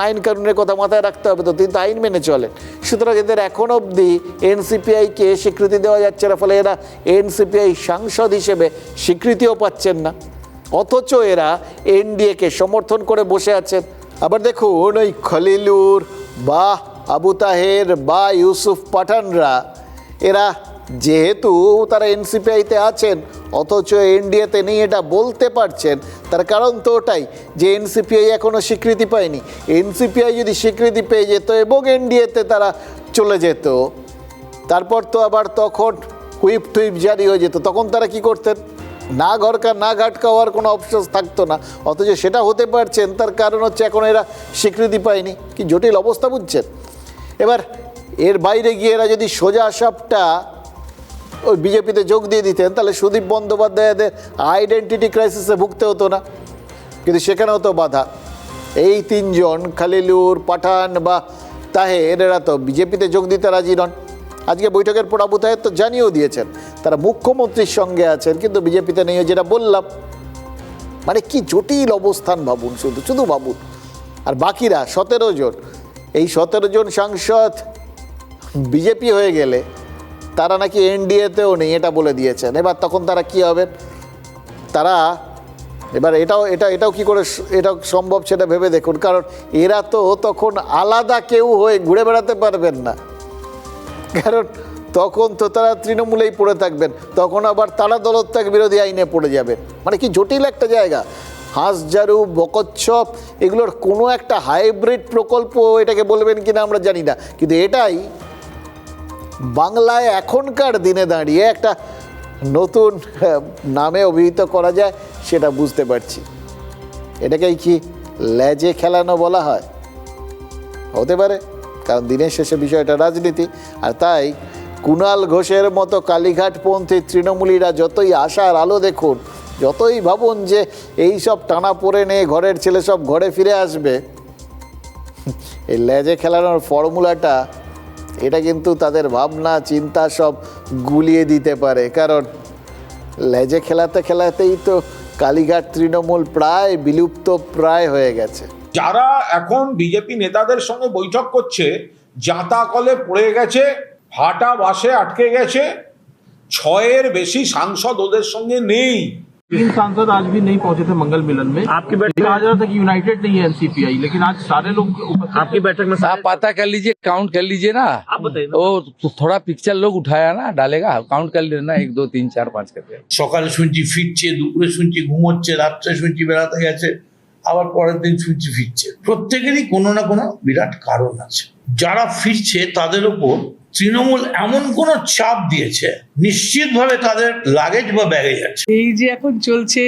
আইন কানুনের কথা মাথায় রাখতে হবে, তো তিনি তো আইন মেনে চলেন। সুতরাং এদের এখন অবধি এনসিপিআইকে স্বীকৃতি দেওয়া যাচ্ছে না, ফলে এরা এনসিপিআই সাংসদ হিসেবে স্বীকৃতিও পাচ্ছেন না, অথচ এরা এনডিএকে সমর্থন করে বসে আছেন। আবার দেখুন, ওই খলিলুর বা আবু তাহের বা ইউসুফ পাঠানরা, এরা যেহেতু তারা এনসিপিআইতে আছেন অথচ এনডিএতে নেই এটা বলতে পারছেন, তার কারণ তো ওটাই যে এনসিপিআই এখনও স্বীকৃতি পায়নি। এনসিপিআই যদি স্বীকৃতি পেয়ে যেত এবং এনডিএতে তারা চলে যেত, তারপর তো আবার তখন হুইপ টুইপ জারি হয়ে যেত, তখন তারা কি করতেন, না ঘরকা না ঘাটকা হওয়ার কোনো অপশন থাকতো না। অথচ সেটা হতে পারছেন, তার কারণ হচ্ছে এখন এরা স্বীকৃতি পায়নি। কি জটিল অবস্থা বুঝছেন? এবার এর বাইরে গিয়ে এরা যদি সোজা সাপটা ওই বিজেপিতে যোগ দিয়ে দিতেন তাহলে সুদীপ বন্দ্যোপাধ্যায়দের আইডেন্টিটি ক্রাইসিসে ভুগতে হতো না, কিন্তু সেখানেও তো বাধা। এই 3 জন খলিলুর, পাঠান বা তাহের, এরা তো বিজেপিতে যোগ দিতে রাজি নন। আজকে বৈঠকের পর আবু তাহের তো জানিয়েও দিয়েছেন তারা মুখ্যমন্ত্রীর সঙ্গে আছেন কিন্তু বিজেপিতে নেই, যেটা বললাম। মানে কি জটিল অবস্থান ভাবুন, শুধু ভাবুন। আর বাকিরা 17 জন, এই 17 জন সাংসদ বিজেপি হয়ে গেলে তারা নাকি এনডিএতেও নেই এটা বলে দিয়েছেন। এবার তখন তারা কি হবেন? তারা এবার এটাও কি করে এটা সম্ভব সেটা ভেবে দেখুন, কারণ এরা তো তখন আলাদা কেউ হয়ে ঘুরে বেড়াতে পারবেন না, কারণ তখন তো তারা তৃণমূলেই পড়ে থাকবেন, তখন আবার তারা দলত্যাগ বিরোধী আইনে পড়ে যাবেন। মানে কি জটিল একটা জায়গা। হাঁসঝাড়ু, বকচ্ছপ, এগুলোর কোনো একটা হাইব্রিড প্রকল্প এটাকে বলবেন কিনা আমরা জানি না, কিন্তু এটাই বাংলায় এখনকার দিনে দাঁড়িয়ে একটা নতুন নামে অভিহিত করা যায় সেটা বুঝতে পারছি। এটাকেই কি লেজে খেলানো বলা হয়? হতে পারে, কারণ দিনের শেষে বিষয়টা রাজনীতি। আর তাই কুণাল ঘোষের মতো কালীঘাটপন্থী তৃণমূলীরা যতই আশার আলো দেখুন, যতই ভাবুন যে এই সব টানা পড়ে নিয়ে ঘরের ছেলে সব ঘরে ফিরে আসবে, এই লেজে খেলানোর ফর্মুলাটা এটা কিন্তু তাদের ভাবনা চিন্তা সব গুলিয়ে দিতে পারে। কারণ লেজে খেলাতে খেলাতেই তো কালীঘাট তৃণমূল প্রায় বিলুপ্ত প্রায় হয়ে গেছে। যারা এখন বিজেপি নেতাদের সঙ্গে বৈঠক করছে, জাঁতা কলে পড়ে গেছে, ফাটা বাসে আটকে গেছে, 6 বেশি সাংসদ ওদের সঙ্গে নেই। 3 सांसद आज भी नहीं पहुंचे थे मंगल मिलन में। आपकी बैठक कहा जा रहा था कि यूनाइटेड नहीं है एनसीपीआई, लेकिन आज सारे लोग आपकी बैठक में आप पता कर लीजिए, काउंट कर लीजिए ना। आप बताइए वो थोड़ा पिक्चर लोग उठाया ना डालेगा, काउंट कर लेना 1 2 3 4 5 करके। সকালে শুনছি ফিরছে, দুপুরে শুনছি ঘুমোচ্ছে, রাত্রে শুনছি বেড়াতে গেছে, আবার পরের দিন শুনছি ফিরছে। প্রত্যেকেরই কোনো না কোনো বিরাট কারণ আছে। যারা ফিরছে তাদের উপর তৃণমূল এমন কোন চাপ দিয়েছে, নিশ্চিতভাবে তাদের লাগেজ বা ব্যাগেজ আছে। এই যে এখন চলছে,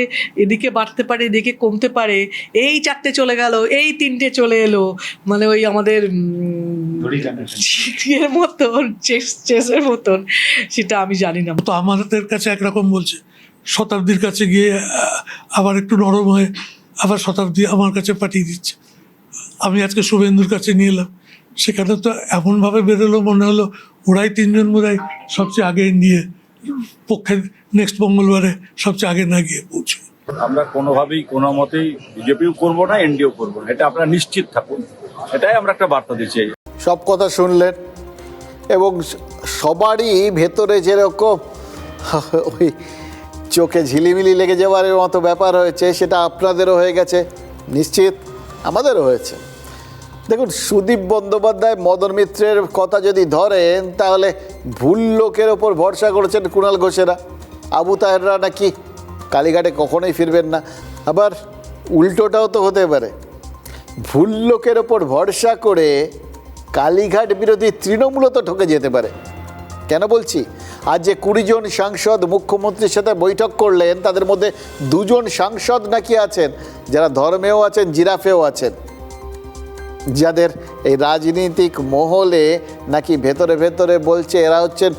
এদিকে বাড়তে পারে এদিকে কমতে পারে, এই 4টে চলে গেল, এই 3টে চলে এলো, মানে ওই আমাদের এর মতন চেসের মতন, সেটা আমি জানি না। তো আমাদের কাছে একরকম বলছে, শতাব্দীর কাছে গিয়ে আবার একটু নরম হয়ে আবার শতাব্দী আমার কাছে পাঠিয়ে দিচ্ছে। আমি আজকে শুভেন্দুর কাছে নিয়ে এলাম, সেখানে তো এমনভাবে বেরোলো মনে হলো ওরাই 3 জন বোধহয় সবচেয়ে আগে নিয়ে পক্ষে নেক্সট মঙ্গলবারে সবচেয়ে আগে না গিয়ে পৌঁছে। আমরা কোনোভাবেই কোনো মতেই বিজেপিও করবো না, এনডিও করবো না, এটা আপনারা নিশ্চিত থাকুন। এটাই আমরা একটা বার্তা দিচ্ছি। সব কথা শুনলেন এবং সবারই ভেতরে যেরকম ওই চোখে ঝিলিমিলি লেগে যাওয়ার মতো ব্যাপার হয়েছে, সেটা আপনাদেরও হয়ে গেছে, নিশ্চিত আমাদেরও হয়েছে। দেখুন, সুদীপ বন্দ্যোপাধ্যায় মদন মিত্রের কথা যদি ধরেন, তাহলে ভুল লোকের ওপর ভরসা করেছেন কুণাল ঘোষেরা। আবু তাহেররা নাকি কালীঘাটে কখনোই ফিরবেন না। আবার উল্টোটাও তো হতে পারে, ভুল লোকের ওপর ভরসা করে কালীঘাট বিরোধী তৃণমূলও তো ঠকে যেতে পারে। কেন বলছি? আজ যে 20 জন সাংসদ মুখ্যমন্ত্রীর সাথে বৈঠক করলেন, তাদের মধ্যে 2 জন সাংসদ নাকি আছেন যারা ধর্মেও আছেন, জিরাফেও আছেন, যাদের এই রাজনৈতিক মহলে নাকি ভেতরে ভেতরে বলছে এরা হচ্ছেন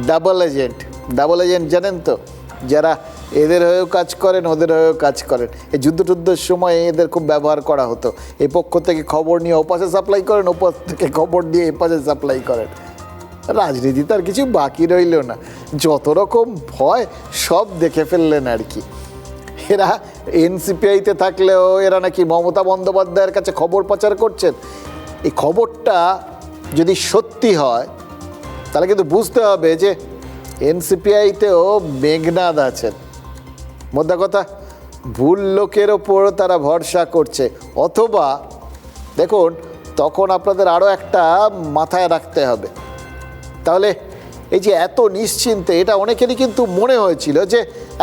ডাবল এজেন্ট। ডাবল এজেন্ট জানেন তো, যারা এদের হয়েও কাজ করেন, ওদের হয়েও কাজ করেন। এই যুদ্ধের সময় এদের খুব ব্যবহার করা হতো। এই পক্ষ থেকে খবর নিয়ে ওপাশে সাপ্লাই করেন, ওপাশ থেকে খবর দিয়ে এপাশে সাপ্লাই করেন। রাজনীতি তার কিছু বাকি রইল না, যত রকম ভয় সব দেখে ফেললেন আর কি। এরা এনসিপিআইতে থাকলেও এরা নাকি মমতা বন্দ্যোপাধ্যায়ের কাছে খবর পাচার করছেন। এই খবরটা যদি সত্যি হয়, তাহলে কিন্তু বুঝতে হবে যে এনসিপিআইতেও মেঘনাদ আছেন। মোদ্দা কথা, ভুল লোকের ওপর তারা ভরসা করছে। অথবা দেখুন, তখন আপনাদের আরও একটা মাথায় রাখতে হবে, তাহলে এই যে এত নিশ্চিন্তে, এটা অনেকেরই কিন্তু মনে হয়েছিল যে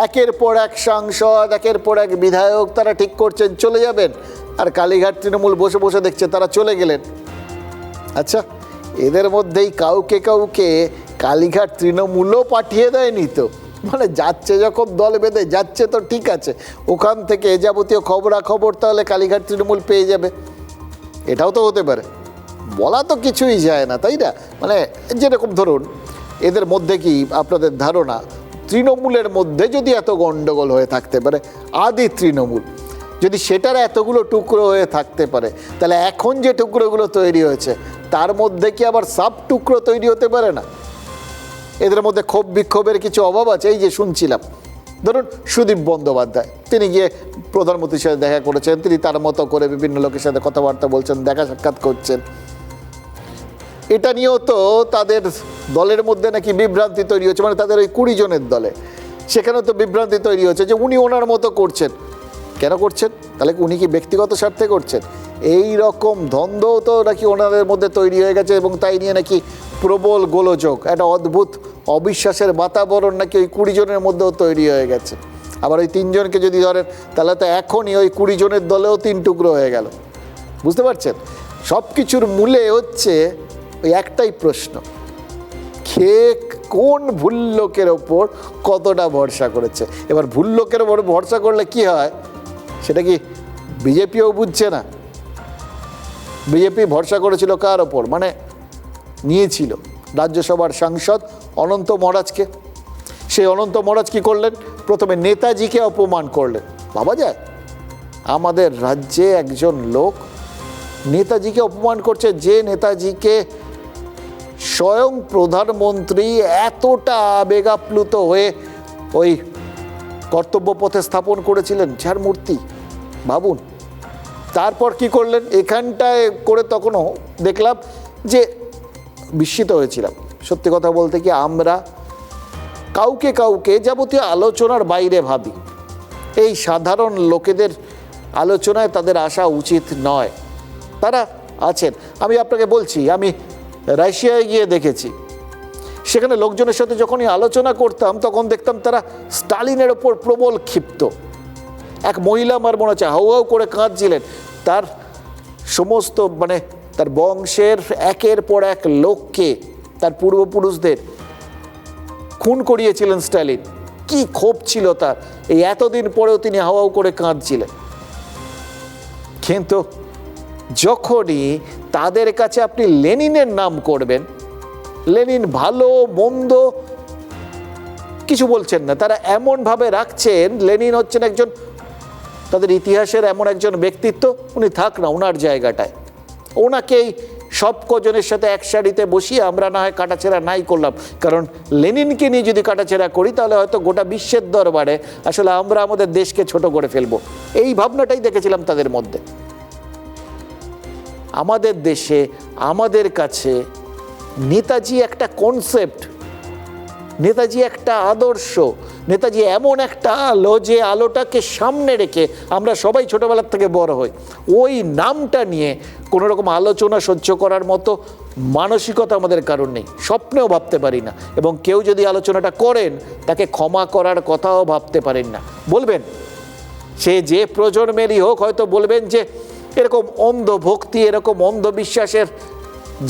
একের পর এক সাংসদ, একের পর এক বিধায়ক তারা ঠিক করছেন চলে যাবেন, আর কালীঘাট তৃণমূল বসে বসে দেখছে তারা চলে গেলেন। আচ্ছা, এদের মধ্যেই কাউকে কাউকে কালীঘাট তৃণমূলও পাঠিয়ে দেয়নি তো? মানে যাচ্ছে যখন দল বেঁধে যাচ্ছে তো ঠিক আছে, ওখান থেকে যাবতীয় খবরাখবর তাহলে কালীঘাট তৃণমূল পেয়ে যাবে, এটাও তো হতে পারে। বলা তো কিছুই যায় না, তাই না? মানে যেরকম ধরুন, এদের মধ্যে কি আপনাদের ধারণা, তৃণমূলের মধ্যে যদি এত গণ্ডগোল হয়ে থাকতে পারে, আদি তৃণমূল যদি সেটার এতগুলো টুকরো হয়ে থাকতে পারে, তাহলে এখন যে টুকরোগুলো তৈরি হয়েছে তার মধ্যে কি আবার সাব টুকরো তৈরি হতে পারে না? এদের মধ্যে ক্ষোভ বিক্ষোভের কিছু অভাব আছে। এই যে শুনছিলাম, ধরুন সুদীপ বন্দ্যোপাধ্যায়, তিনি গিয়ে প্রধানমন্ত্রীর সাথে দেখা করেছেন, তিনি তার মতো করে বিভিন্ন লোকের সাথে কথাবার্তা বলছেন, দেখা সাক্ষাৎ করছেন। এটা নিয়েও তো তাদের দলের মধ্যে নাকি বিভ্রান্তি তৈরি হচ্ছে, মানে তাদের ওই 20 জনের দলে সেখানেও তো বিভ্রান্তি তৈরি হচ্ছে যে উনি ওনার মতো করছেন। কেন করছেন? তাহলে উনি কি ব্যক্তিগত স্বার্থে করছেন? এই রকম দ্বন্দ্ব তো নাকি ওনাদের মধ্যে তৈরি হয়ে গেছে, এবং তাই নিয়ে নাকি প্রবল গোলযোগ, একটা অদ্ভুত অবিশ্বাসের বাতাবরণ নাকি ওই 20 জনের মধ্যেও তৈরি হয়ে গেছে। আবার ওই 3 জনকে যদি ধরেন, তাহলে তো এখনই ওই 20 জনের দলেও 3 টুকরো হয়ে গেল। বুঝতে পারছেন? সব কিছুর মূলে হচ্ছে ওই একটাই প্রশ্ন, কে কোন ভুল লোকের ওপর কতটা ভরসা করেছে। এবার ভুল লোকের ওপর ভরসা করলে কি হয়, সেটা কি বিজেপিও বুঝছে না। বিজেপি ভরসা করেছিল কার ওপর? মানে নিয়েছিল রাজ্যসভার সাংসদ অনন্ত মহারাজকে। সেই অনন্ত মহারাজ কী করলেন? প্রথমে নেতাজিকে অপমান করলেন। ভাবা যায়, আমাদের রাজ্যে একজন লোক নেতাজিকে অপমান করছে, যে নেতাজিকে স্বয়ং প্রধানমন্ত্রী এতটা আবেগাপ্লুত হয়ে ওই কর্তব্য পথে স্থাপন করেছিলেন, যার মূর্তি। ভাবুন, তারপর কি করলেন? এখানটায় করে তখনও দেখলাম যে বিস্মিত হয়েছিলাম। সত্যি কথা বলতে কি, আমরা কাউকে কাউকে যাবতীয় আলোচনার বাইরে ভাবি। এই সাধারণ লোকেদের আলোচনায় তাদের আসা উচিত নয়। তারা আছেন, আমি আপনাকে বলছি, আমি রাশিয়ায় গিয়ে দেখেছি, সেখানে লোকজনের সাথে যখনই আলোচনা করতাম তখন দেখতাম তারা স্টালিনের ওপর প্রবল ক্ষিপ্ত। এক মহিলা আমার মনে হচ্ছে হাউ হাউ করে কাঁদছিলেন। তার সমস্ত মানে তার বংশের একের পর এক লোককে, তার পূর্বপুরুষদের খুন করিয়েছিলেন স্টালিন। কি ক্ষোভ ছিল তার! এই এতদিন পরেও তিনি হাউ হাউ করে কাঁদছিলেন। কিন্তু যখনই তাদের কাছে আপনি লেনিনের নাম করবেন, লেনিন ভালো মন্দ কিছু বলছেন না, তারা এমনভাবে রাখছেন লেনিন হচ্ছেন একজন তাদের ইতিহাসের এমন একজন ব্যক্তিত্ব, উনি থাক না ওনার জায়গাটায়, ওনাকেই সব কজনের সাথে এক সারিতে বসিয়ে আমরা না হয় কাটাছেঁড়া নাই করলাম। কারণ লেনিনকে নিয়ে যদি কাটাছেঁড়া করি তাহলে হয়তো গোটা বিশ্বের দরবারে আসলে আমরা আমাদের দেশকে ছোট করে ফেলবো। এই ভাবনাটাই দেখেছিলাম তাদের মধ্যে। আমাদের দেশে আমাদের কাছে নেতাজি একটা কনসেপ্ট, নেতাজি একটা আদর্শ, নেতাজি এমন একটা আলো যে আলোটাকে সামনে রেখে আমরা সবাই ছোটবেলার থেকে বড় হই। ওই নামটা নিয়ে কোনো রকম আলোচনা সহ্য করার মতো মানসিকতা আমাদের কারণ নেই, স্বপ্নেও ভাবতে পারি না। এবং কেউ যদি আলোচনাটা করেন তাকে ক্ষমা করার কথাও ভাবতে পারেন না। বলবেন সে যে প্রজন্মেরই হোক, হয়তো বলবেন যে এরকম অন্ধ ভক্তি, এরকম অন্ধবিশ্বাসের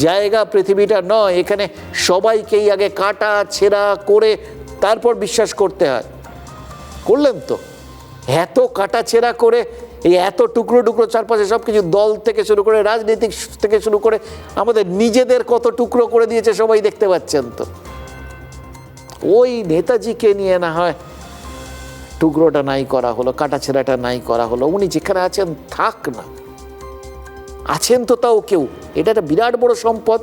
জায়গা পৃথিবীটা নয়, এখানে সবাইকেই আগে কাটা ছেঁড়া করে তারপর বিশ্বাস করতে হয়। করলেন তো, এত কাটা ছেঁড়া করে এই এত টুকরো টুকরো চারপাশে সব কিছু, দল থেকে শুরু করে রাজনীতিক থেকে শুরু করে আমাদের নিজেদের কত টুকরো করে দিয়েছে সবাই দেখতে পাচ্ছেন তো। ওই নেতাজিকে নিয়ে না হয় টুকরোটা নাই করা হলো, কাটা ছেঁড়াটা নাই করা হলো। উনি যেখানে আছেন থাক না, আছেন তো তাও কেউ, এটা একটা বিরাট বড় সম্পদ।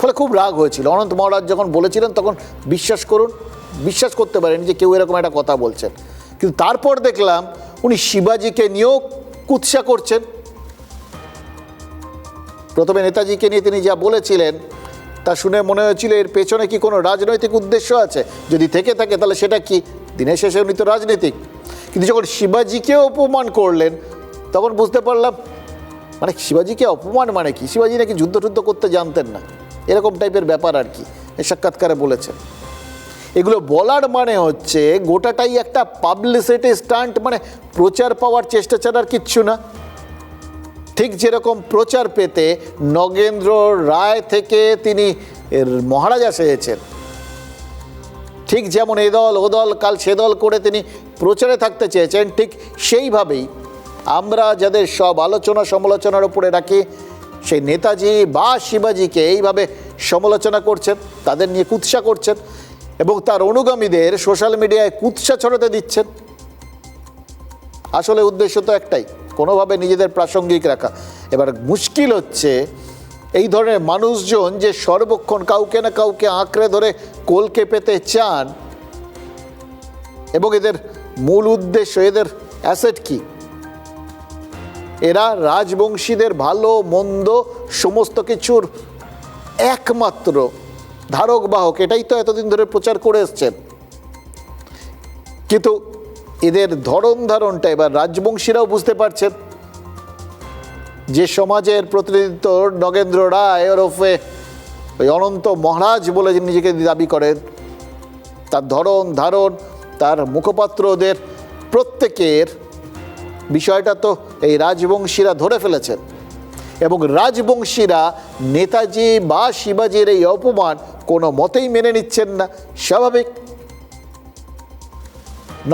ফলে খুব রাগ হয়েছিল। অনন্ত মহারাজ যখন বলেছিলেন তখন বিশ্বাস করুন, বিশ্বাস করতে পারেন যে কেউ এরকম একটা কথা বলছেন। কিন্তু তারপর দেখলাম উনি শিবাজিকে নিয়েও কুৎসা করছেন। প্রথমে নেতাজিকে নিয়ে তিনি যা বলেছিলেন তা শুনে মনে হয়েছিল এর পেছনে কি কোনো রাজনৈতিক উদ্দেশ্য আছে, যদি থেকে থাকে তাহলে সেটা কি। দিনের শেষে উনি তো রাজনীতিক। কিন্তু যখন শিবাজিকেও অপমান করলেন তখন বুঝতে পারলাম মানে শিবাজিকে অপমান মানে কি, শিবাজি নাকি যুদ্ধ টুদ্ধ করতে জানতেন না, এরকম টাইপের ব্যাপার আর কি এই সাক্ষাৎকারে বলেছেন। এগুলো বলার মানে হচ্ছে গোটাটাই একটা পাবলিসিটি স্টান্ট, মানে প্রচার পাওয়ার চেষ্টা ছাড়ার কিচ্ছু না। ঠিক যেরকম প্রচার পেতে নগেন্দ্র রায় থেকে তিনি মহারাজা সেজেছেন, ঠিক যেমন এ দল ও দল কাল সে দল করে তিনি প্রচারে থাকতে চেয়েছেন, ঠিক সেইভাবেই আমরা যাদের সব আলোচনা সমালোচনার উপরে রাখি সেই নেতাজি বা শিবাজিকে এইভাবে সমালোচনা করছেন, তাদের নিয়ে কুৎসা করছেন এবং তার অনুগামীদের সোশ্যাল মিডিয়ায় কুৎসা ছড়াতে দিচ্ছেন। আসলে উদ্দেশ্য তো একটাই, কোনোভাবে নিজেদের প্রাসঙ্গিক রাখা। এবার মুশকিল হচ্ছে এই ধরনের মানুষজন যে সর্বক্ষণ কাউকে না কাউকে আঁকড়ে ধরে কলকে পেতে চান, এবং এদের মূল উদ্দেশ্য, এদের অ্যাসেট কি, এরা রাজবংশীদের ভালো মন্দ সমস্ত কিছুর একমাত্র ধারক বাহক, এটাই তো এতদিন ধরে প্রচার করে এসছেন। কিন্তু এদের ধরন ধারণটা এবার রাজবংশীরাও বুঝতে পারছেন। যে সমাজের প্রতিনিধিত্ব নগেন্দ্র রায় ওরফে ওই অনন্ত মহারাজ বলে নিজেকে দাবি করেন, তার ধরন ধারণ, তার মুখপাত্রদের প্রত্যেকের বিষয়টা তো এই রাজবংশীরা ধরে ফেলেছেন। এবং রাজবংশীরা নেতাজি বা শিবাজির এই অপমান কোনো মতেই মেনে নিচ্ছেন না, স্বাভাবিক।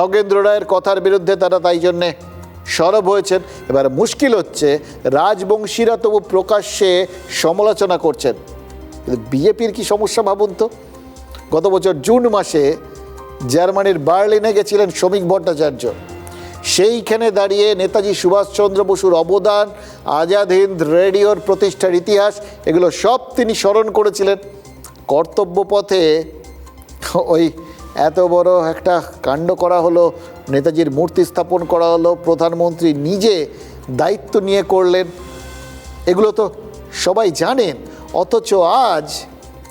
নগেন্দ্র রায়ের কথার বিরুদ্ধে তারা তাই জন্যে সরব হয়েছেন। এবার মুশকিল হচ্ছে রাজবংশীরা তবু প্রকাশ্যে সমালোচনা করছেন। বিজেপির কি সমস্যা ভাবুন তো। গত বছর জুন মাসে জার্মানির বার্লিনে গেছিলেন শ্রমিক ভট্টাচার্য। সেইখানে দাঁড়িয়ে নেতাজি সুভাষচন্দ্র বসুর অবদান, আজাদ হিন্দ রেডিওর প্রতিষ্ঠার ইতিহাস, এগুলো সব তিনি স্মরণ করেছিলেন। কর্তব্য পথে ওই এত বড় একটা কাণ্ড করা হলো, নেতাজির মূর্তি স্থাপন করা হলো, প্রধানমন্ত্রী নিজে দায়িত্ব নিয়ে করলেন, এগুলো তো সবাই জানেন। অথচ আজ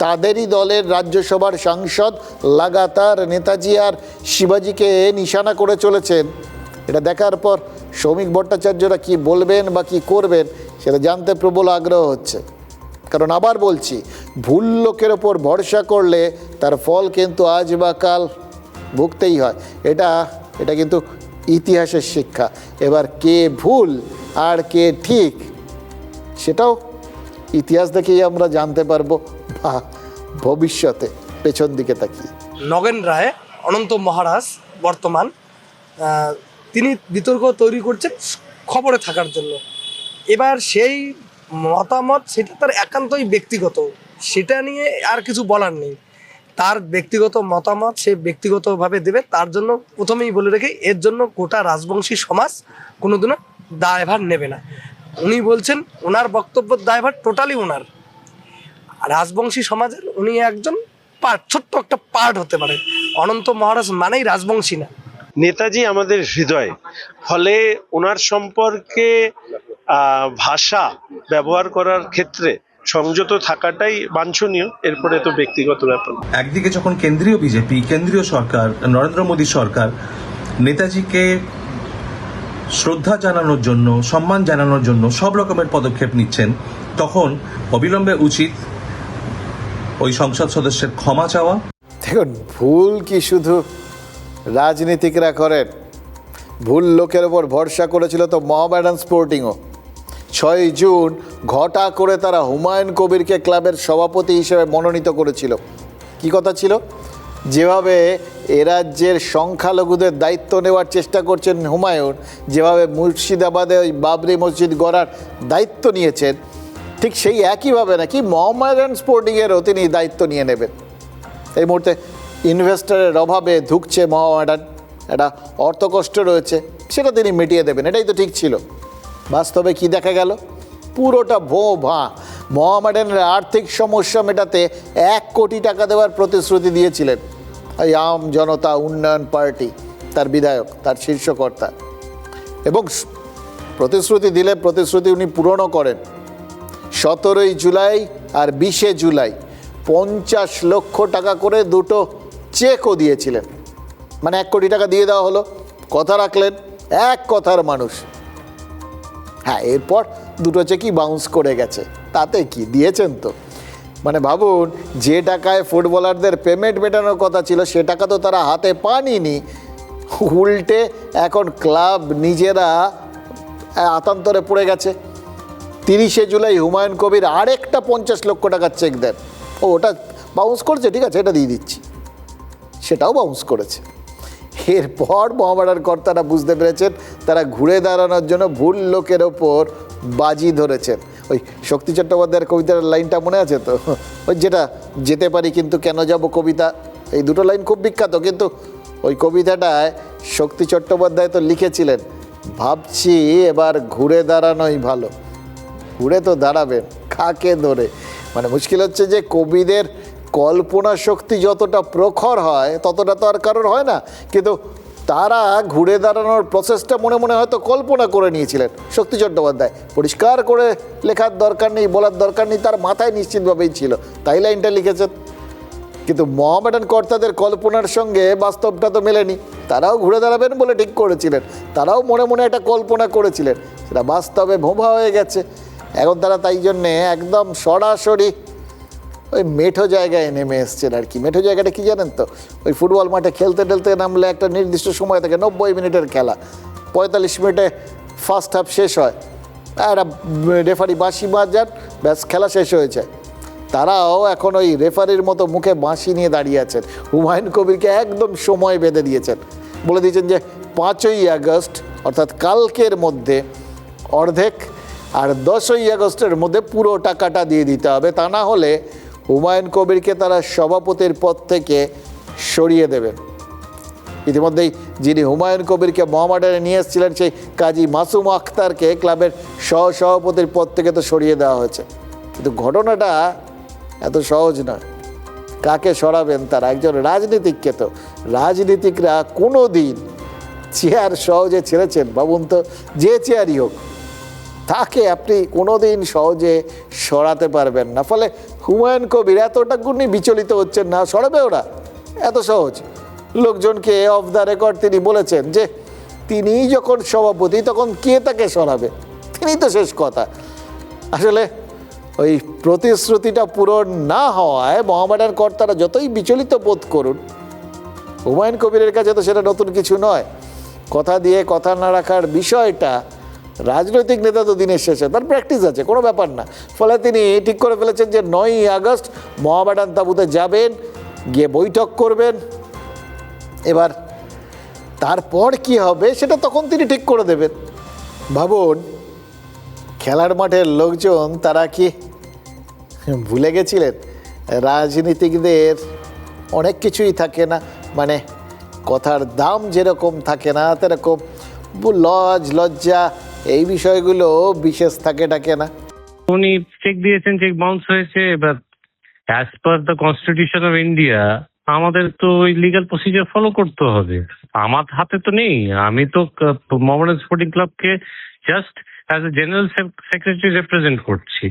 তাদেরই দলের রাজ্যসভার সাংসদ লাগাতার নেতাজি আর শিবাজিকে নিশানা করে চলেছেন। এটা দেখার পর শ্রমিক ভট্টাচার্যরা কি বলবেন বা কি করবেন সেটা জানতে প্রবল আগ্রহ হচ্ছে। কারণ আবার বলছি, ভুল লোকের ওপর ভরসা করলে তার ফল কিন্তু আজ বা কাল ভুগতেই হয়। এটা কিন্তু ইতিহাসের শিক্ষা। এবার কে ভুল আর কে ঠিক সেটাও ইতিহাস দেখেই আমরা জানতে পারবো, বা ভবিষ্যতে পেছন দিকে তাকিয়ে। নগেন রায় অনন্ত মহারাজ বর্তমান তিনি বিতর্ক তৈরি করছেন খবরে থাকার জন্য। এবার সেই মতামত সেটা তার একান্তই ব্যক্তিগত, সেটা নিয়ে আর কিছু বলার নেই। তার ব্যক্তিগত মতামত সে ব্যক্তিগতভাবে দেবে। তার জন্য প্রথমেই বলে রেখে এর জন্য গোটা রাজবংশী সমাজ কোনোদিনও দায়ভার নেবে না। উনি বলছেন ওনার বক্তব্যের দায়ভার টোটালি ওনার। রাজবংশী সমাজের উনি একজন পার্ট, ছোট্ট একটা পার্ট হতে পারে। অনন্ত মহারাজ মানেই রাজবংশী না। নেতাজি আমাদের হৃদয়, ফলে ওনার সম্পর্কে ভাষা ব্যবহার করার ক্ষেত্রে সংযত থাকাটাই বাঞ্ছনীয়, এরপরে তো ব্যক্তিগত ব্যাপার। একদিকে যখন কেন্দ্রীয় বিজেপি, কেন্দ্রীয় সরকার, নরেন্দ্র মোদী সরকার নেতাজিকে শ্রদ্ধা জানানোর জন্য, সম্মান জানানোর জন্য সব রকমের পদক্ষেপ নিচ্ছেন, তখন অবিলম্বে উচিত ওই সংসদ সদস্যের ক্ষমা চাওয়া। দেখুন, ভুল কি শুধু রাজনীতিকরা করেন? ভুল লোকের ওপর ভরসা করেছিল তো মোহামেডান স্পোর্টিংও। 6 জুন ঘটা করে তারা হুমায়ুন কবিরকে ক্লাবের সভাপতি হিসেবে মনোনীত করেছিল। কি কথা ছিল? যেভাবে এ রাজ্যের সংখ্যালঘুদের দায়িত্ব নেওয়ার চেষ্টা করছেন হুমায়ুন, যেভাবে মুর্শিদাবাদে ওই বাবরি মসজিদ গড়ার দায়িত্ব নিয়েছেন, ঠিক সেই একইভাবে নাকি মোহামেডান স্পোর্টিংয়েরও তিনি দায়িত্ব নিয়ে নেবেন। এই মুহূর্তে ইনভেস্টরের অভাবে ধুঁকছে মোহামেডান, একটা অর্থকষ্ট রয়েছে, সেটা তিনি মিটিয়ে দেবেন, এটাই তো ঠিক ছিল। বাস্তবে কি দেখা গেল? পুরোটা ভাঁ। মোহামেডানের আর্থিক সমস্যা মেটাতে 1 কোটি টাকা দেওয়ার প্রতিশ্রুতি দিয়েছিলেন এই আম জনতা উন্নয়ন পার্টি, তার বিধায়ক, তার শীর্ষকর্তা, এবং প্রতিশ্রুতি দিলে প্রতিশ্রুতি উনি পূরণও করেন। 17 জুলাই আর 20 জুলাই 50 লক্ষ টাকা করে দুটো চেকও দিয়েছিলেন, মানে 1 কোটি টাকা দিয়ে দেওয়া হলো, কথা রাখলেন, এক কথার মানুষ। হ্যাঁ, এরপর দুটো চেকই বাউন্স করে গেছে, তাতে কি, দিয়েছেন তো। মানে ভাবুন, যে টাকায় ফুটবলারদের পেমেন্ট মেটানোর কথা ছিল সে টাকা তো তারা হাতে পাননি, উল্টে এখন ক্লাব নিজেরা আতান্তরে পড়ে গেছে। 30 জুলাই হুমায়ুন কবির আরেকটা 50 লক্ষ টাকার চেক দেন, ওটা বাউন্স করেছে, ঠিক আছে, এটা দিয়ে দিচ্ছি, সেটাও বাউন্স করেছে। এরপর মোহামেডান কর্তারা বুঝতে পেরেছেন তারা ঘুরে দাঁড়ানোর জন্য ভুল লোকের ওপর বাজি ধরেছেন। ওই শক্তি চট্টোপাধ্যায়ের কবিতার লাইনটা মনে আছে তো, ওই যেটা যেতে পারি কিন্তু কেন যাব কবিতা, এই দুটো লাইন খুব বিখ্যাত। কিন্তু ওই কবিতাটায় শক্তি চট্টোপাধ্যায় তো লিখেছিলেন, ভাবছি এবার ঘুরে দাঁড়ানোই ভালো। ঘুরে তো দাঁড়াবেন, কাকে ধরে? মানে মুশকিল হচ্ছে যে কবিদের কল্পনা শক্তি যতটা প্রখর হয় ততটা তো আর কারোর হয় না, কিন্তু তারা ঘুরে দাঁড়ানোর প্রসেসটা মনে মনে হয়তো কল্পনা করে নিয়েছিলেন। শক্তি চট্টোপাধ্যায় পরিষ্কার করে লেখার দরকার নেই, বলার দরকার নেই, তার মাথায় নিশ্চিতভাবেই ছিল, তাই লাইনটা লিখেছেন। কিন্তু মোহামেডান কর্তাদের কল্পনার সঙ্গে বাস্তবটা তো মেলেনি। তারাও ঘুরে দাঁড়াবেন বলে ঠিক করেছিলেন, তারাও মনে মনে একটা কল্পনা করেছিলেন, সেটা বাস্তবে ভোঁভা হয়ে গেছে। এখন তারা তাই জন্যে একদম সরাসরি ওই মেঠো জায়গায় নেমে এসছেন আর কি। মেঠো জায়গাটা কি জানেন তো? ওই ফুটবল মাঠে খেলতে নামলে একটা নির্দিষ্ট সময় থাকে, 90 মিনিটের খেলা, 45 মিনিটে ফার্স্ট হাফ শেষ হয়, আর রেফারি বাঁশি বাজান, ব্যাস খেলা শেষ হয়ে যায়। তারাও এখন ওই রেফারির মতো মুখে বাঁশি নিয়ে দাঁড়িয়ে আছেন। হুমায়ুন কবিরকে একদম সময় বেঁধে দিয়েছেন, বলে দিয়েছেন যে 5ই আগস্ট অর্থাৎ কালকের মধ্যে অর্ধেক আর 10ই আগস্টের মধ্যে পুরো টাকাটা দিয়ে দিতে হবে, তা না হলে হুমায়ুন কবিরকে তারা সভাপতির পদ থেকে সরিয়ে দেবেন। ইতিমধ্যেই যিনি হুমায়ুন কবিরকে মোহামেডানে নিয়ে এসেছিলেন সেই কাজী মাসুম আখতারকে ক্লাবের সভাপতির পদ থেকে তো সরিয়ে দেওয়া হয়েছে। কিন্তু ঘটনাটা এত সহজ নয়। কাকে সরাবেন তারা? একজন রাজনীতিককে। তো রাজনীতিকরা কোনো দিন চেয়ার সহজে ছেড়েছেন? ভাবুন তো, যে চেয়ারই হোক তাকে আপনি কোনো দিন সহজে সরাতে পারবেন না। ফলে হুমায়ুন কবির এতটা গুণী বিচলিত হচ্ছেন না, সরাবে ওরা এত সহজ? লোকজনকে অফ দ্য রেকর্ড তিনি বলেছেন যে তিনিই যখন সভাপতি তখন কে তাকে সরাবে, তিনি তো শেষ কথা। আসলে ওই প্রতিশ্রুতিটা পূরণ না হওয়ায় মোহামেডান কর্তারা যতই বিচলিত বোধ করুন, হুমায়ুন কবিরের কাছে তো সেটা নতুন কিছু নয়। কথা দিয়ে কথা না রাখার বিষয়টা রাজনৈতিক নেতা তো দিনের শেষে তার প্র্যাকটিস আছে, কোনো ব্যাপার না। ফলে তিনি ঠিক করে ফেলেছেন যে 9ই আগস্ট মোহামেডান তাঁবুতে যাবেন, গিয়ে বৈঠক করবেন। এবার তারপর কি হবে সেটা তখন তিনি ঠিক করে দেবেন। ভাবুন, খেলার মাঠের লোকজন তারা কি ভুলে গেছিলেন রাজনীতিকদের অনেক কিছুই থাকে না, মানে কথার দাম যেরকম থাকে না তেরকম লজ্জা এই বিষয়গুলো বিশেষ থাকে না। উনি চেক দিয়েছেন, চেক বাউন্স হয়েছে। এবার as per the constitution of India আমাদের তো ওই লিগাল প্রসিজার ফলো করতে হবে। আমার হাতে তো নেই, আমি তো মোহামেডান স্পোর্টিং ক্লাবকে just as a general secretary represent করছি।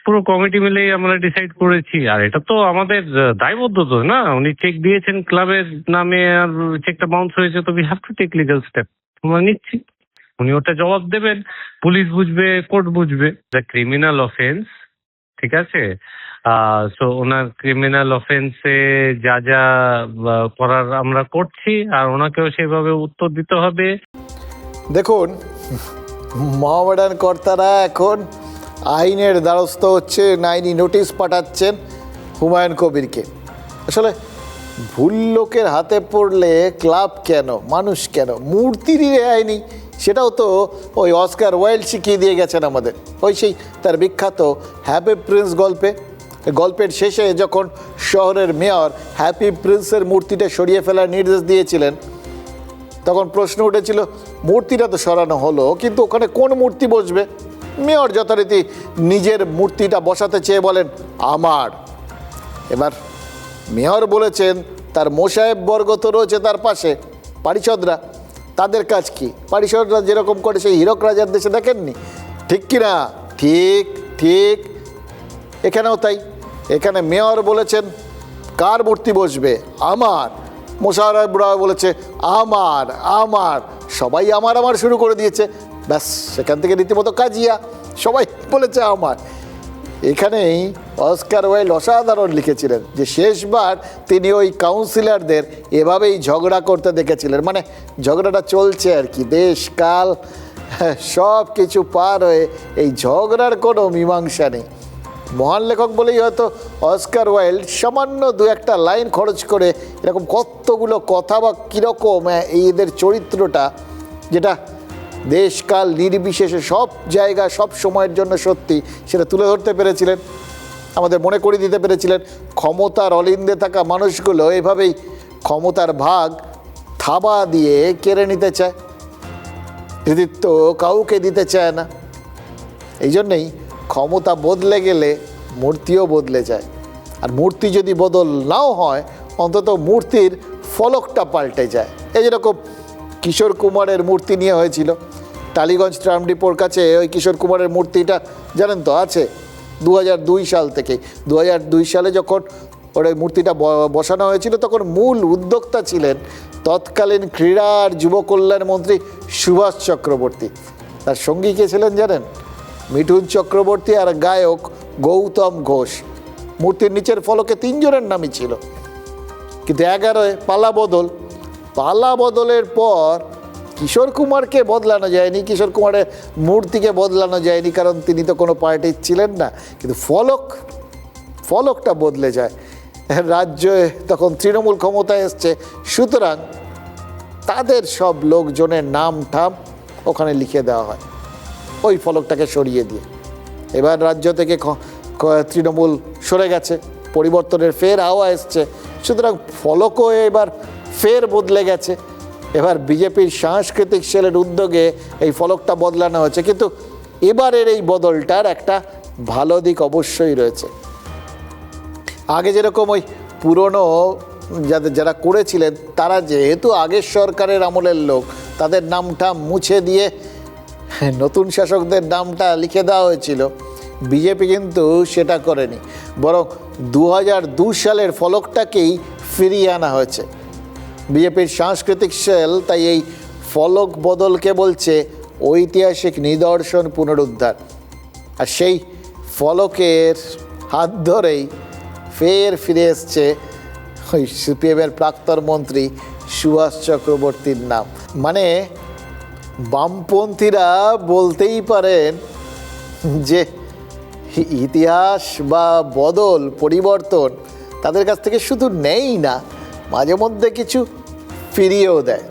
পুরো কমিটি মিলেই আমরা ডিসাইড করেছি। আর এটা তো আমাদের দায়বদ্ধতা না, উনি চেক দিয়েছেন ক্লাবের নামে আর চেকটা বাউন্স হয়েছে, তো we have to take legal step. আমরা নিচ্ছি, উনি ওটা জবাব দেবেন, পুলিশ বুঝবে, কোর্ট বুঝবে। দ্য ক্রিমিনাল অফেন্স, ঠিক আছে, সো ওনার ক্রিমিনাল অফেন্সে যা যা করার আমরা করছি, আর ওনাকেও সেভাবে উত্তর দিতে হবে। দেখুন, মহামেডান কর্তারা এখন আইনের দ্বারস্থ হচ্ছে, আইনি নোটিশ পাঠাচ্ছেন হুমায়ুন কবিরকে। আসলে ভুল লোকের হাতে পড়লে ক্লাব কেন, মানুষ কেন, মূর্তিরই রেহাই নেই। সেটাও তো ওই অস্কার ওয়াইল্ড শিখিয়ে দিয়ে গেছেন আমাদের, ওই সেই তার বিখ্যাত হ্যাপি প্রিন্স গল্পের শেষে যখন শহরের মেয়র হ্যাপি প্রিন্সের মূর্তিটা সরিয়ে ফেলার নির্দেশ দিয়েছিলেন, তখন প্রশ্ন উঠেছিল মূর্তিটা তো সরানো হলো, কিন্তু ওখানে কোন মূর্তি বসবে? মেয়র যথারীতি নিজের মূর্তিটা বসাতে চেয়ে বলেন আমার। এবার মেয়র বলেছেন তার মোসাহেব বর্গ তো রয়েছে তার পাশে, পারিষদরা, তাদের কাজ কি? পারিষদরা যেরকম করে সেই হীরক রাজার দেশে দেখেননি? ঠিক কিনা? ঠিক ঠিক, এখানেও তাই। এখানে মেয়র বলেছেন কার মূর্তি বসবে? আমার। মোশাররফরা বলেছে আমার আমার, সবাই আমার আমার শুরু করে দিয়েছে। ব্যাস, সেখান থেকে রীতিমতো কাজিয়া, সবাই বলেছে আমার। এখানেই অস্কার ওয়াইল্ড অসাধারণ লিখেছিলেন যে শেষবার তিনি ওই কাউন্সিলরদের এভাবেই ঝগড়া করতে দেখেছিলেন। মানে ঝগড়াটা চলছে আর কি, দেশ কাল সব কিছু পার হয়ে এই ঝগড়ার কোনো মীমাংসা নেই। মহান লেখক বলেই হয়তো অস্কার ওয়াইল্ড সামান্য দু একটা লাইন খরচ করে এরকম কতগুলো কথা বা কীরকম এদের চরিত্রটা, যেটা দেশকাল নির্বিশেষে সব জায়গা সব সময়ের জন্য সত্যি, সেটা তুলে ধরতে পেরেছিলেন, আমাদের মনে করিয়ে দিতে পেরেছিলেন। ক্ষমতার অলিন্দে থাকা মানুষগুলো এভাবেই ক্ষমতার ভাগ থাবা দিয়ে কেড়ে নিতে চায়, কৃতিত্ব কাউকে দিতে চায় না। এই জন্যেই ক্ষমতা বদলে গেলে মূর্তিও বদলে যায়। আর মূর্তি যদি বদল নাও হয়, অন্তত মূর্তির ফলকটা পাল্টে যায়। এই যেরকম কিশোর কুমারের মূর্তি নিয়ে হয়েছিল টালিগঞ্জ ট্রাম ডিপোর কাছে, ওই কিশোর কুমারের মূর্তিটা জানেন তো আছে 2002 সাল থেকেই। 2002 সালে যখন ওর ওই মূর্তিটা বসানো হয়েছিল, তখন মূল উদ্যোক্তা ছিলেন তৎকালীন ক্রীড়া আর যুব কল্যাণ মন্ত্রী সুভাষ চক্রবর্তী। তার সঙ্গী কে ছিলেন জানেন? মিঠুন চক্রবর্তী আর গায়ক গৌতম ঘোষ। মূর্তির নিচের ফলকে 3 জনের নামই ছিল, কিন্তু 11-এ পালা বদলের পর কিশোর কুমারকে বদলানো যায়নি, কিশোর কুমারের মূর্তিকে বদলানো যায়নি, কারণ তিনি তো কোনো পার্টির ছিলেন না। কিন্তু ফলকটা বদলে যায়। রাজ্যে তখন তৃণমূল ক্ষমতায় এসছে, সুতরাং তাদের সব লোকজনের নাম ঠাম ওখানে লিখে দেওয়া হয় ওই ফলকটাকে সরিয়ে দিয়ে। এবার রাজ্য থেকে তৃণমূল সরে গেছে, পরিবর্তনের ফের হাওয়া এসছে, সুতরাং ফলকও এবার ফের বদলে গেছে। এবার বিজেপির সাংস্কৃতিক সেলের উদ্যোগে এই ফলকটা বদলানো হয়েছে। কিন্তু এবারের এই বদলটার একটা ভালো দিক অবশ্যই রয়েছে। আগে যেরকম ওই পুরনো যারা করেছিলেন, তারা যেহেতু আগের সরকারের আমলের লোক, তাদের নামটা মুছে দিয়ে নতুন শাসকদের নামটা লিখে দেওয়া হয়েছিল। বিজেপি কিন্তু সেটা করেনি, বরং 2002 সালের ফলকটাকেই ফিরিয়ে আনা হয়েছে। বিজেপির সাংস্কৃতিক সেল তাই এই ফলক বদলকে বলছে ঐতিহাসিক নিদর্শন পুনরুদ্ধার। আর সেই ফলকের হাত ধরেই ফের ফিরে এসছে ওই সিপিএমের প্রাক্তন মন্ত্রী সুভাষ চক্রবর্তীর নাম। মানে বামপন্থীরা বলতেই পারেন যে ইতিহাস বা বদল পরিবর্তন তাদের কাছ থেকে শুধু নেই না, মাঝে মধ্যে কিছু ফিরিয়েও দেয়।